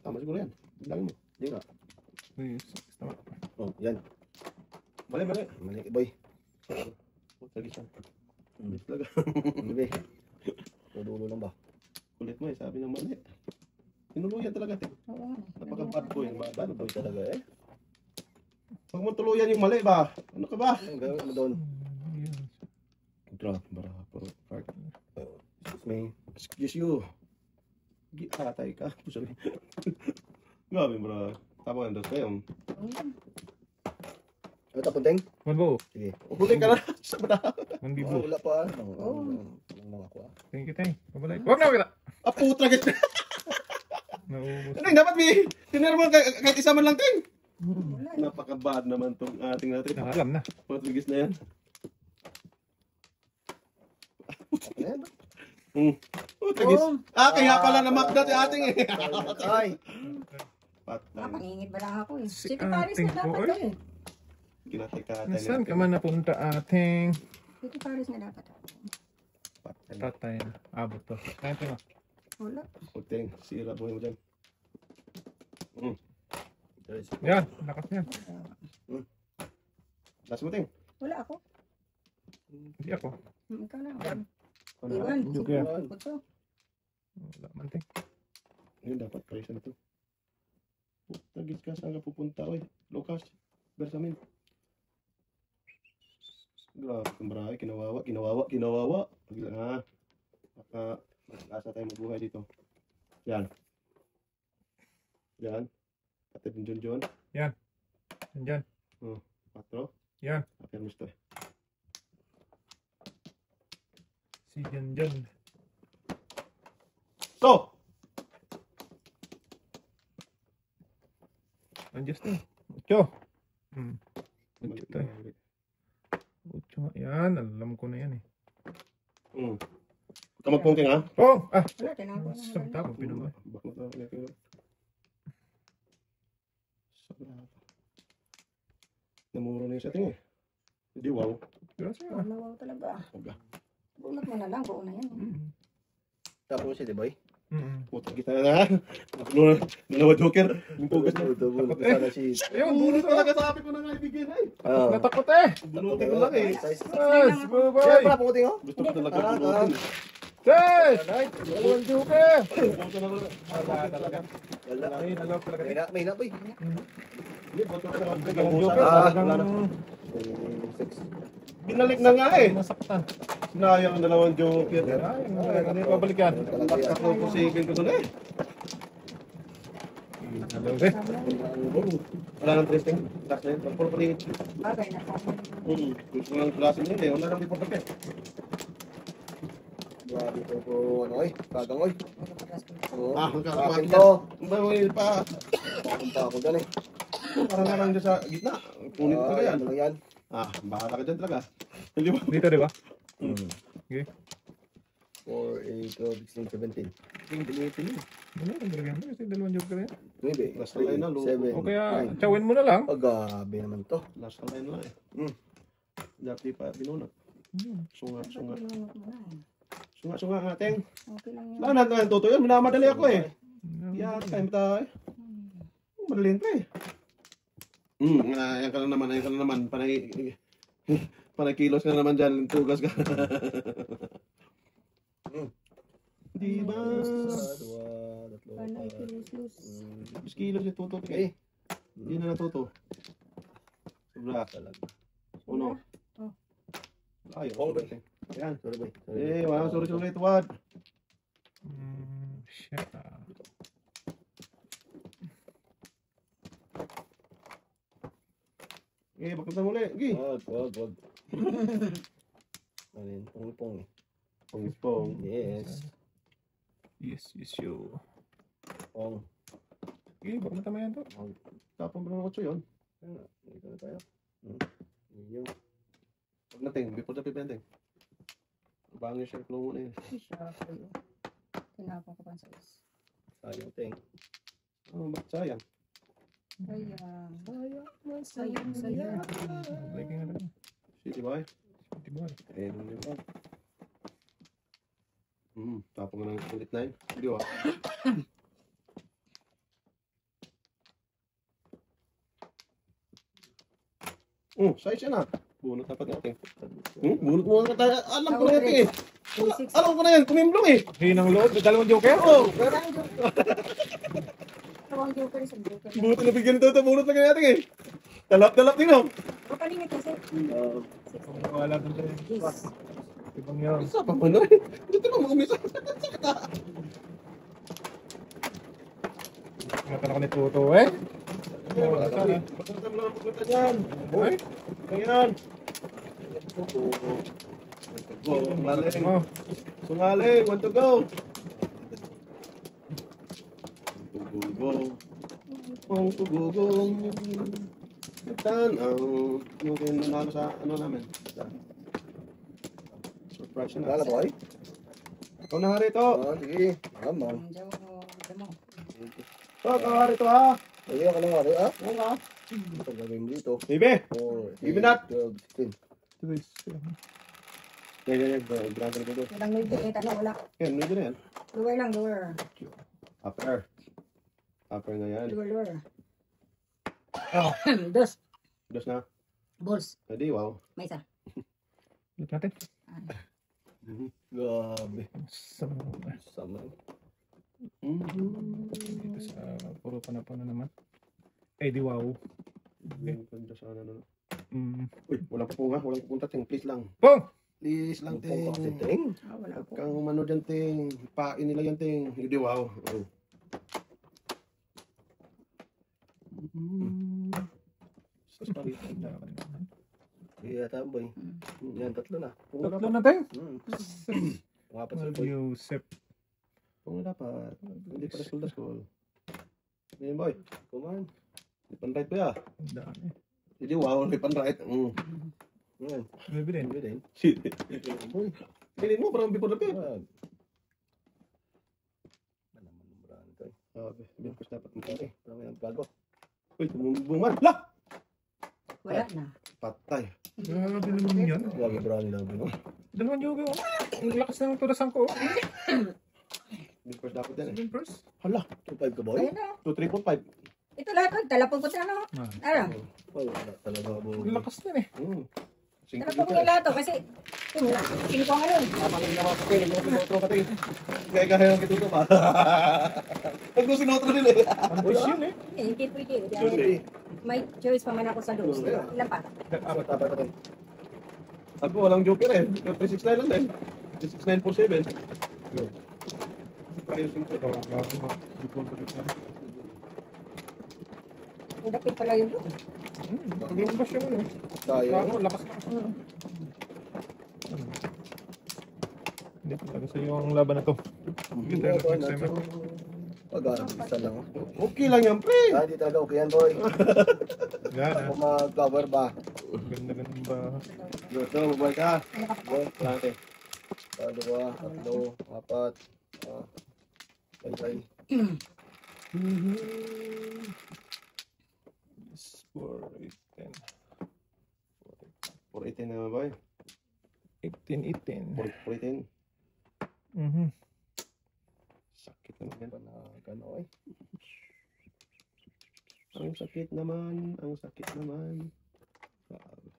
Speaker 1: Tama siguro yan. Bilangin mo.
Speaker 2: Hindi nga.
Speaker 3: 3, 6, tama.
Speaker 2: Oh, yan.
Speaker 1: Mali.
Speaker 2: Mali, boy.
Speaker 1: Lagi siya. Talaga.
Speaker 2: Hindi. Tudulo lang ba?
Speaker 1: Kulit mo eh. Sabi ng mali. Tinuluyan talaga.
Speaker 4: Oo.
Speaker 1: Napaka-bad boy. Bad boy.
Speaker 2: Boy talaga eh.
Speaker 1: Huwag mo tuluyan yung mali ba? Ano ka ba?
Speaker 2: Ang gawin mo doon.
Speaker 1: Drop. Bara. Park.
Speaker 2: Excuse me.
Speaker 1: Excuse you. Atay ka. Sabi. Grabe bro. Tama nga daw kayo.
Speaker 2: Ano tapunting?
Speaker 3: Manbo.
Speaker 2: Sige.
Speaker 1: Ubutin ka na. Sa bata.
Speaker 3: Manbibo.
Speaker 2: Wala pa.
Speaker 4: Oo.
Speaker 2: Mga ako ah.
Speaker 3: Thank you. Pabalik. Huwag na kita.
Speaker 1: Putra kita.
Speaker 3: Naubos.
Speaker 1: Ano dapat may tinira mo kahit isa man lang ting. Napaka-bad naman tong ating natin.
Speaker 3: Nakalam na.
Speaker 1: Portuguese na yan.
Speaker 2: Ayan.
Speaker 1: Portuguese. Kaya pala na makda ti ating eh.
Speaker 2: Ay.
Speaker 1: Patay.
Speaker 4: Napangingit ba lang ako eh.
Speaker 3: Si
Speaker 4: City Paris
Speaker 3: ating
Speaker 4: na dapat
Speaker 3: boy.
Speaker 4: eh.
Speaker 1: Kinatay ka tayo.
Speaker 3: Nasaan ka man napunta ating
Speaker 4: City Paris na dapat.
Speaker 1: Patay.
Speaker 3: tatay na. Abot to. Kain mo.
Speaker 4: Wala.
Speaker 1: Puting. Sira buhay mo dyan.
Speaker 3: Yan. Lakas yan.
Speaker 1: Last mo ting.
Speaker 4: Wala ako.
Speaker 3: Hindi ako.
Speaker 4: Ikaw na.
Speaker 1: Ano?
Speaker 4: Iwan.
Speaker 3: Joke yan.
Speaker 4: Putso.
Speaker 3: Wala man ting.
Speaker 1: Yun dapat price na to. Tagis ka saan ka pupunta oy. Lucas. Bersamin. Grabe kung maray. Kinawawa. Pagila nga. Baka mag-asa tayo mabuhay dito. Yan. Ate din John.
Speaker 3: Nandyan.
Speaker 1: 4.
Speaker 3: Yan.
Speaker 1: Aper mo ito eh.
Speaker 3: Si Jan.
Speaker 1: So!
Speaker 3: Andiyan to. Ocho. Ocho tayo. Ocho nga. Yan, alam ko na yan eh.
Speaker 1: Kamagpungking ha?
Speaker 3: Oh! Ah!
Speaker 4: Wala, tinapon na.
Speaker 3: Sa tapon, pinamay.
Speaker 1: Namuro na yung setting eh. Hindi wow.
Speaker 3: Gracias.
Speaker 4: Wow talaga.
Speaker 1: Huwag
Speaker 4: Bunot mo na lang, buo na yan.
Speaker 2: Tapos si Diboy.
Speaker 1: Puta kita na. Dalawa joker. Yung pugas na.
Speaker 2: Double sana si...
Speaker 3: Ayun,
Speaker 1: Bunot
Speaker 3: bunot
Speaker 1: talaga sabi ko na nga ibigay na eh.
Speaker 3: Natakot eh!
Speaker 1: Bunutin ko lang eh.
Speaker 3: Yes!
Speaker 2: Siya
Speaker 3: Bye-bye!
Speaker 2: pala pumunting oh.
Speaker 1: Gusto ko talaga bunutin.
Speaker 3: Yes! Dalawang joker!
Speaker 1: Bunutin ako lang.
Speaker 3: Wala talaga.
Speaker 2: Wala.
Speaker 3: Ay, nalaw talaga.
Speaker 2: May na boy.
Speaker 1: Hindi, bunutin ko lang.
Speaker 3: Dalawang joker,
Speaker 2: Ah,
Speaker 3: talagang
Speaker 1: Binalik na nga eh.
Speaker 3: nasaktan.
Speaker 1: Sinayang ang dalawang joker.
Speaker 3: Ay, ano yung babalik yan?
Speaker 1: Ako posible ko doon eh.
Speaker 3: Nalaw eh.
Speaker 1: Wala nang testing. Last na yun. Pagpuro pa rin.
Speaker 4: Bagay na.
Speaker 1: Gusto ko lang klase mo yun eh. Wala nang report na
Speaker 2: Grabe ko po ano eh. Kagang oy. Oo.
Speaker 1: ang
Speaker 2: Akin
Speaker 1: kakamakit
Speaker 2: to.
Speaker 1: yan. Bawil pa.
Speaker 2: Papunta ako dyan eh.
Speaker 1: Parang nga lang dyan sa gitna. Kunin ko na yan.
Speaker 2: Ano lang yan?
Speaker 1: Bahala ka dyan talaga. Hindi ba?
Speaker 3: Dito, di ba? Okay.
Speaker 2: 4, 8, 12, 16, 17.
Speaker 1: Pilitin mo.
Speaker 3: Ano yung talaga? Kasi dalawang joker yan.
Speaker 2: 9,
Speaker 1: Last line na, loko.
Speaker 2: 7,
Speaker 3: O kaya, chawin mo na lang.
Speaker 2: gabi naman to.
Speaker 1: Last line lang eh. Dati pa binunot. Sunga.
Speaker 4: Bunot mo na.
Speaker 1: Sunga nga, teng.
Speaker 4: Okay lang yun.
Speaker 1: Wala natin ang totoo yan. Minamadali ako eh. Yeah, time tayo. Madalin pa eh. Ayan ka na naman. Panay kilos ka na naman dyan. Tugas ka. Di ba?
Speaker 4: Panay kilos-los.
Speaker 1: Kilos yung tuto.
Speaker 2: Eh,
Speaker 1: Hindi na natuto. Sobra. Uno. Ayaw. Ayan.
Speaker 2: sorry boy.
Speaker 1: Walang sorry. Tuwad.
Speaker 3: Shit.
Speaker 1: Bakit na muli? Gi.
Speaker 2: Wag. Ano yun? Pungpong eh.
Speaker 1: Pong.
Speaker 2: Yes.
Speaker 3: Yes, you.
Speaker 2: Pong.
Speaker 3: Okay, baka matamayan to.
Speaker 1: Tapang ba ng 8 yun?
Speaker 2: Dito na tayo. Yun.
Speaker 1: Huwag natin. Before the pipending. Bangin siya. Flow muna yun.
Speaker 4: Tinapon ko pa sa is.
Speaker 2: Sayang ting.
Speaker 1: Bakit sayang?
Speaker 4: Sayang.
Speaker 3: Like nga lang.
Speaker 1: City boy.
Speaker 3: Di ba?
Speaker 2: Yun ba?
Speaker 1: Tapang nga ng ulit 9. Hindi ba? Size yan ah. Bunot dapat natin. Bunot mo na tayo. Alam ko na yan eh. Alam ko na yan. Kumimblong eh.
Speaker 3: Hinang loob, dalawang joker.
Speaker 4: Dalawang joker sa joker.
Speaker 1: Bunot na bigyan ito. Bunot na kaya natin eh. Dalap din oh.
Speaker 4: Kapalingit kasi.
Speaker 3: Wala doon tayo. Ibang yun.
Speaker 1: Isa pa man eh. Dito na mga umisa.
Speaker 3: Ingatan ako ni Toto eh. Sana.
Speaker 1: Pagkakita mo lang ang pagkakita dyan.
Speaker 3: Ay,
Speaker 1: Ayan. Go. Sungaling. Sungaling. Want to go. Want to go. Tanaw. Yung nanalo sa ano namin. Surprise na.
Speaker 2: Wala boy?
Speaker 1: Ikaw na nga rito.
Speaker 2: Sige. Amon.
Speaker 4: Damo.
Speaker 1: Ikaw na nga rito ha.
Speaker 2: Sige ako lang ako.
Speaker 1: Oo nga.
Speaker 2: Ito gagawin mo dito.
Speaker 1: Baby.
Speaker 2: 4,
Speaker 1: Give me that.
Speaker 2: 12, 16.
Speaker 1: Yan. Grabe ko doon.
Speaker 4: Walang nude eh. Talo, wala.
Speaker 1: Yan, medyo na yan.
Speaker 4: Lower lang, lower.
Speaker 1: Upper. Upper na yan.
Speaker 4: Lower.
Speaker 3: Oh.
Speaker 4: Dos.
Speaker 1: Dos na.
Speaker 4: Balls.
Speaker 1: Pwede, wow.
Speaker 4: May isa.
Speaker 3: ulit natin.
Speaker 2: Grabe.
Speaker 3: Sama.
Speaker 2: Sama.
Speaker 3: Dito sa puro panapon na naman. Eh, di wow.
Speaker 1: Ang ganda sana na.
Speaker 3: Mm.
Speaker 1: Uy, walang pupunga. Walang pupunta, ting. Please lang.
Speaker 3: Pong!
Speaker 1: Please lang, ting.
Speaker 2: Kasi ting.
Speaker 4: Wala
Speaker 1: Huwag
Speaker 4: po.
Speaker 1: kang umano dyan, ting. Pain nila yan, ting. Hindi, wow. Oh.
Speaker 2: Sige yata boy. Yan, tatlo na.
Speaker 3: Tatlo na tayo.
Speaker 2: Pangapat sa boy.
Speaker 3: Yusef.
Speaker 1: Kung dapat. Hindi pa school. Ngayon, boy.
Speaker 2: Kuman.
Speaker 1: Hindi pa right ko ya.
Speaker 3: Ang dami.
Speaker 1: Hindi, wow, may pan-right.
Speaker 2: Yan.
Speaker 3: Maybe din.
Speaker 2: Hindi din.
Speaker 1: Shit.
Speaker 2: Boy.
Speaker 1: Bilhin mo, parang before the pep.
Speaker 2: Wag. Ano naman ang brand ito?
Speaker 1: Sabi, before dapat mo pare.
Speaker 2: Parang yung bago.
Speaker 1: Uy, tumubuman. La!
Speaker 4: Wala na.
Speaker 1: Patay.
Speaker 3: Grabe naman yan.
Speaker 2: Wag yung brand nila. No?
Speaker 3: Dalawang yoga. Ang lakas ng tudasan ko.
Speaker 1: Before dapat yan eh.
Speaker 3: Yung first.
Speaker 2: Hala, 2.5 ka boy?
Speaker 4: Ayun na.
Speaker 1: 2, 3, 4, 5.
Speaker 4: Ito lahat. Talapog ko sa ano. Ano?
Speaker 2: Oh, wala talaga boy.
Speaker 3: Ang lakas din eh.
Speaker 4: Talapog ko lahat to kasi singko ang ano.
Speaker 1: Napakagin na mga kapil. Naglusinotro ka tayo. Kaya kaya yung kituto pa. Naglusinotro din eh.
Speaker 3: Ang fish yun eh.
Speaker 4: Hindi pwede.
Speaker 1: Sorry.
Speaker 4: May choice pa man ako sa dos. Ilan pa?
Speaker 2: Apat tapat rin.
Speaker 1: Ako, walang joker eh. 369 lang din. 36947.
Speaker 4: Ang dapit pala yun.
Speaker 3: Ang lakas yung ano.
Speaker 2: Tayo.
Speaker 3: Ang lakas na. Hindi ko talaga sa'yo ang laban na to. Sige tayo next time.
Speaker 2: Pag-arang isa lang.
Speaker 1: Okay lang yan, pre.
Speaker 2: Hindi talaga okay yan boy.
Speaker 3: Gana.
Speaker 2: Ako mag-cover ba?
Speaker 3: Ganda-ganda ba?
Speaker 1: Gusto, mabuhay ka.
Speaker 2: Boy,
Speaker 1: Lante.
Speaker 2: dalawa, tatlo, apat. Bye-bye.
Speaker 3: 4, 8, 10.
Speaker 1: 418 na ba?
Speaker 3: 18, 18.
Speaker 1: 418. Sakit naman yan.
Speaker 2: Panagano eh.
Speaker 1: Ang sakit naman. Ang sakit naman. Grabe.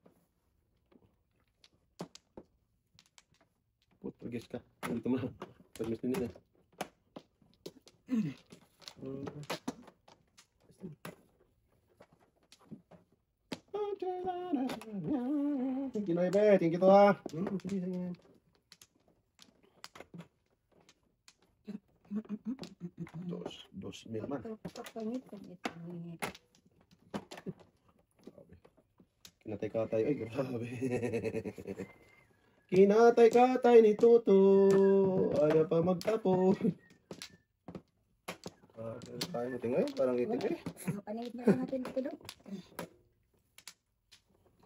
Speaker 1: Putugis ka. Dito mo na. Pag-miss nila. Thank you, Noebe. Thank you to ha. Sige, sige. Dos mil man. Kinatay-katay. Ay, grabe. Kinatay-katay ni Toto. Ayaw pa magtapo.
Speaker 2: Tayo mo tingay, parang itik eh.
Speaker 4: Paningit na lang natin ito doon.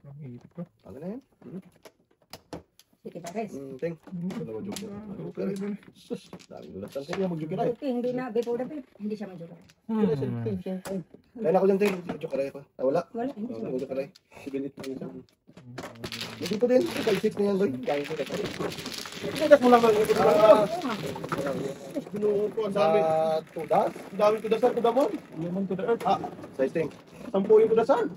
Speaker 3: Ang ihip ko.
Speaker 2: Ano na yan?
Speaker 4: Sige, Bares.
Speaker 2: Ting. Dalawa joker.
Speaker 3: Okay, dun.
Speaker 2: Sus, daming ulatan. Sige, mag-joker ay.
Speaker 4: Okay, hindi na. Before the pep, hindi siya majura.
Speaker 2: Kailan ko lang ting. Joker ay ko. Ah, wala.
Speaker 4: Wala, hindi siya majura.
Speaker 2: Joker ay.
Speaker 1: Sibilit mo yun.
Speaker 2: Hindi ko din. 5-6 na yan, boy. Dahil ko kasi.
Speaker 1: Ito mo lang. Ito mo lang.
Speaker 4: Oo nga.
Speaker 1: Binuhon ko. Ang dami.
Speaker 2: Tudas.
Speaker 1: Ang dami kudasan. Kudamon.
Speaker 3: Lemon to the earth.
Speaker 2: Size ting.
Speaker 1: 10 yung kudasan.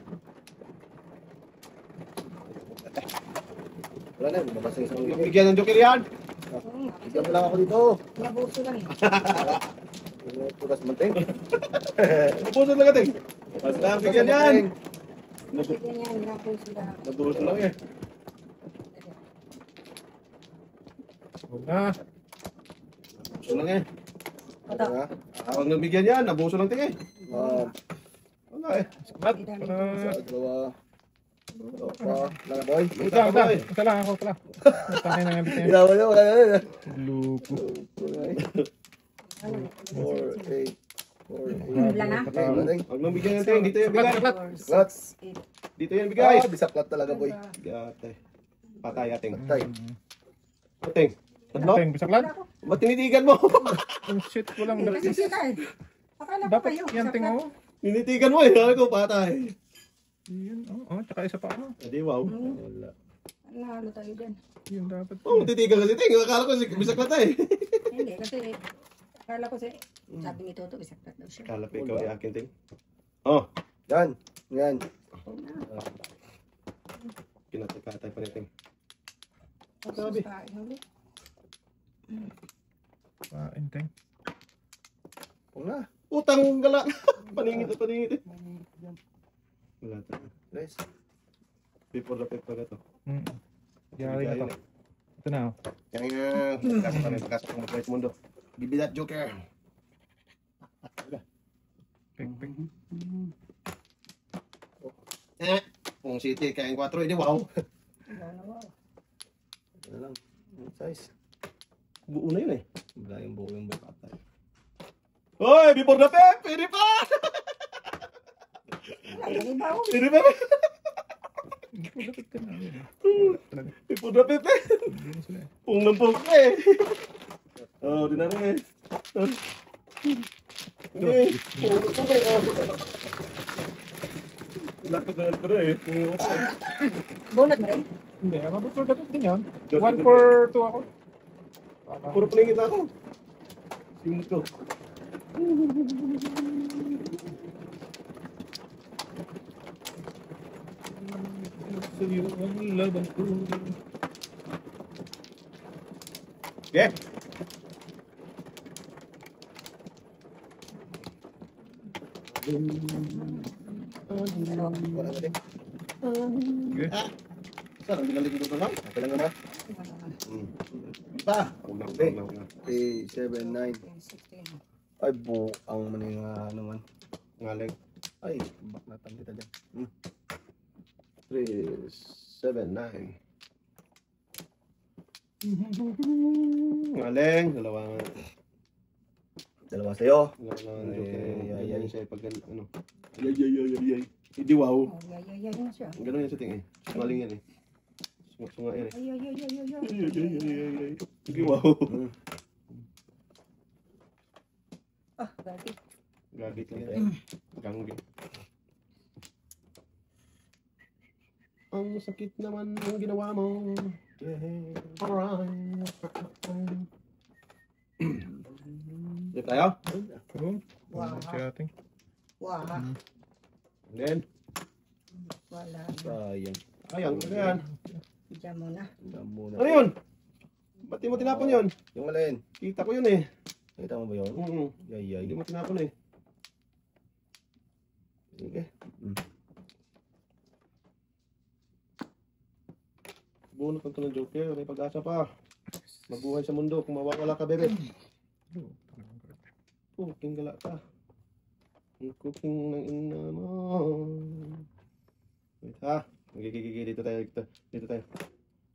Speaker 2: Wala na, mabasa yung isang
Speaker 1: Bigyan ng joker yan.
Speaker 4: Oo nga.
Speaker 2: Bigyan mo lang ako dito.
Speaker 4: Nabuso lang eh.
Speaker 2: Tudas man ting.
Speaker 1: Nabuso lang natin. Basta bigyan yan.
Speaker 4: Bigyan yan, nabuso lang.
Speaker 1: Nabuso lang eh.
Speaker 3: Wala.
Speaker 1: Nabuso lang eh.
Speaker 4: Ito.
Speaker 1: Huwag nang bigyan yan. Nabuso lang tingin. Wala eh.
Speaker 3: Sabat.
Speaker 2: Isa, dalawa. Dalawa. Lang boy.
Speaker 3: Ito lang. Ito lang ako pala. Tangin na nga bitin.
Speaker 2: Wala na.
Speaker 3: Lupo.
Speaker 2: 4, 8. 4, 8.
Speaker 4: Wala na.
Speaker 1: Huwag nang bigyan yan tingin. Dito yan bigay.
Speaker 2: What?
Speaker 1: Dito yan bigay.
Speaker 2: Bisaklat talaga boy.
Speaker 1: Ate. Patay ating.
Speaker 2: Tay.
Speaker 1: Ating. Ano?
Speaker 3: Teng, bisaklan.
Speaker 1: Ba't tinitigan mo?
Speaker 3: Oh shit, walang
Speaker 4: Kasi
Speaker 3: dapat.
Speaker 4: sila eh. Akala ko
Speaker 3: Dapat
Speaker 4: kayo.
Speaker 3: yan ting ako.
Speaker 1: Tinitigan mo eh. Sabi ko patay.
Speaker 3: Yun, oh, tsaka isa pa ako.
Speaker 1: Adi wow.
Speaker 2: Wala.
Speaker 4: Nahalo tayo dyan.
Speaker 3: Yun dapat.
Speaker 1: Oh, titigan kasi ting. Akala ko bisak na tayo.
Speaker 4: Hindi, kasi akala ko sabi ni Toto, bisaklat daw siya.
Speaker 1: Kala pa ikaw yung akin ting. Oh.
Speaker 2: Yan. Yan.
Speaker 1: Kinatay pa rin ting.
Speaker 4: Sabi. Huli.
Speaker 3: Pain, teng.
Speaker 2: Wala.
Speaker 1: Utang gala. Paningit na paningit eh. Wala tayo.
Speaker 2: Guys.
Speaker 1: Before the paper na to.
Speaker 3: Yari na to. Ito na, oh.
Speaker 1: Kaya kasok kami. Kasok kami sa mundo. Give me that joker.
Speaker 3: Peng, peng.
Speaker 1: Kung city kaya yung 4 hindi wow.
Speaker 2: Ano lang. Size.
Speaker 1: Buo na yun eh.
Speaker 2: Wala yung buo yung patay.
Speaker 1: Hoy, before the pep! Pwede pa!
Speaker 4: Wala, hindi ba ako?
Speaker 1: Pwede pa!
Speaker 3: Lapit ka na. Talaga.
Speaker 1: Ipon na Pepe.
Speaker 3: Hindi na sila eh.
Speaker 1: Pung ng pung eh. Oh, di na rin eh. Okay. Lakot na rin pala eh.
Speaker 4: Bunot mo rin.
Speaker 3: Hindi, mabot for dapat din yan. 1 for 2 ako.
Speaker 1: Puro palingit ako. Simot ko.
Speaker 3: Sa'yo ang laban ko.
Speaker 1: Okay.
Speaker 2: Wala na din.
Speaker 3: Okay.
Speaker 1: Saan? Ang galing ko lang?
Speaker 2: Okay lang naman.
Speaker 1: Pa! Huwag na, huwag na, huwag na.
Speaker 2: 3, 7, 9. Ay, buang maninga naman.
Speaker 1: Ngaling.
Speaker 2: Ay, baknatan kita dyan.
Speaker 1: 3, 7, 9. Ngaling. Dalawa nga.
Speaker 2: Dalawa sa'yo.
Speaker 1: Dalawa nga.
Speaker 2: Ay,
Speaker 1: Ganun siya pag ano. Ay. Hindi wow.
Speaker 4: Oh, yay na siya.
Speaker 1: Ganun yan sa ting eh. Ngaling yan eh. Sunga yan eh.
Speaker 4: Ay.
Speaker 1: Hindi wow.
Speaker 4: Ah, gagi.
Speaker 1: Gagi ka yan. Ganggi. Ang sakit naman ang ginawa mo. Alright. Di tayo?
Speaker 3: Oo.
Speaker 4: Wow.
Speaker 3: Siya ating.
Speaker 4: Wow.
Speaker 1: And then,
Speaker 4: Wala.
Speaker 2: Sayang.
Speaker 1: ayang, ano yan?
Speaker 4: Diyan muna.
Speaker 2: Muna.
Speaker 1: Ano yun? Ba't di mo tinapon yun?
Speaker 2: Yung alin?
Speaker 1: Kita ko yun eh.
Speaker 2: Nakita mo ba yun? Yay.
Speaker 1: Hindi mo tinapon eh. Sige. Bunot ka ng Joker, may pag-asa pa. Mabuhay sa mundo kung mawawala ka, bebe. Cooking gala ka. Ang cooking ng ina mo. Wait ha. Magigigigi dito tayo. Dito tayo.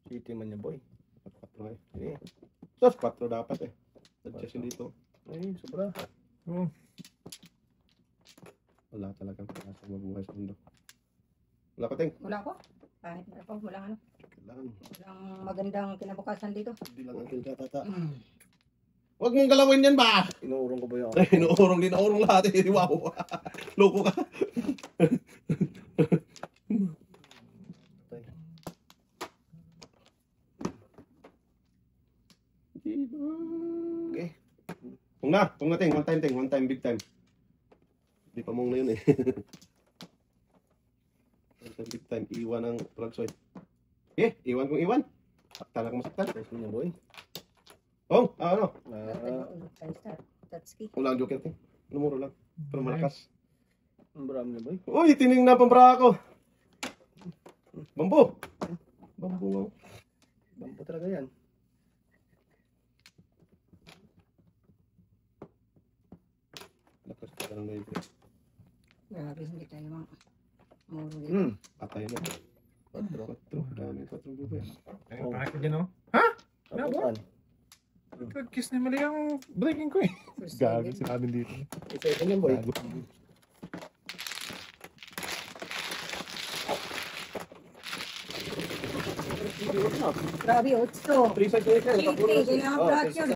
Speaker 2: City man niya, boy.
Speaker 1: 4 eh.
Speaker 2: Sige.
Speaker 1: Sos, 4 dapat eh. Adjust yun dito.
Speaker 2: Ay, sobra.
Speaker 3: Oo.
Speaker 1: Wala talagang pag-asa mabuhay sa mundo. Wala ka, Teng.
Speaker 4: Wala ko. Kahit wala ko. Walang ano.
Speaker 1: Kailangan.
Speaker 4: Walang magandang kinabukasan dito.
Speaker 1: Hindi lang ang kinakatata. Huwag mong galawin yan ba?
Speaker 2: Inuurong ko ba yun?
Speaker 1: Ay, inuurong din. Inuurong lahat eh. Wow. Loko ka.
Speaker 2: Okay.
Speaker 1: Kung na, Ting. One time, Ting. One time, big time. Di pa mong na yun eh. One time, big time. Iwan ang plugsoy. Iwan kong iwan. Saktan ako masaktan.
Speaker 2: Test mo niya, boy.
Speaker 1: Oh, ano?
Speaker 4: Tatski.
Speaker 1: Wala ang Joker, Ting. Lumuro lang. Pero malakas.
Speaker 2: Ang marami niya, boy.
Speaker 1: Uy, tining na pambra ako. Bambo. Bambo nga.
Speaker 2: Bampo talaga yan.
Speaker 1: Lakas ka lang na ito.
Speaker 4: Grabe, hindi tayo muro dito.
Speaker 1: Patay na. 4. Dami 4 bubo yan.
Speaker 3: Ay, bakit dyan oh?
Speaker 2: Tapuan.
Speaker 3: Kiss na mali ang breaking ko eh. Gago sinabi dito.
Speaker 2: Isa yan, boy.
Speaker 3: Gago.
Speaker 4: Grabe, 8.
Speaker 1: 3 sides na ito.
Speaker 4: Hindi, kailangan flat yun.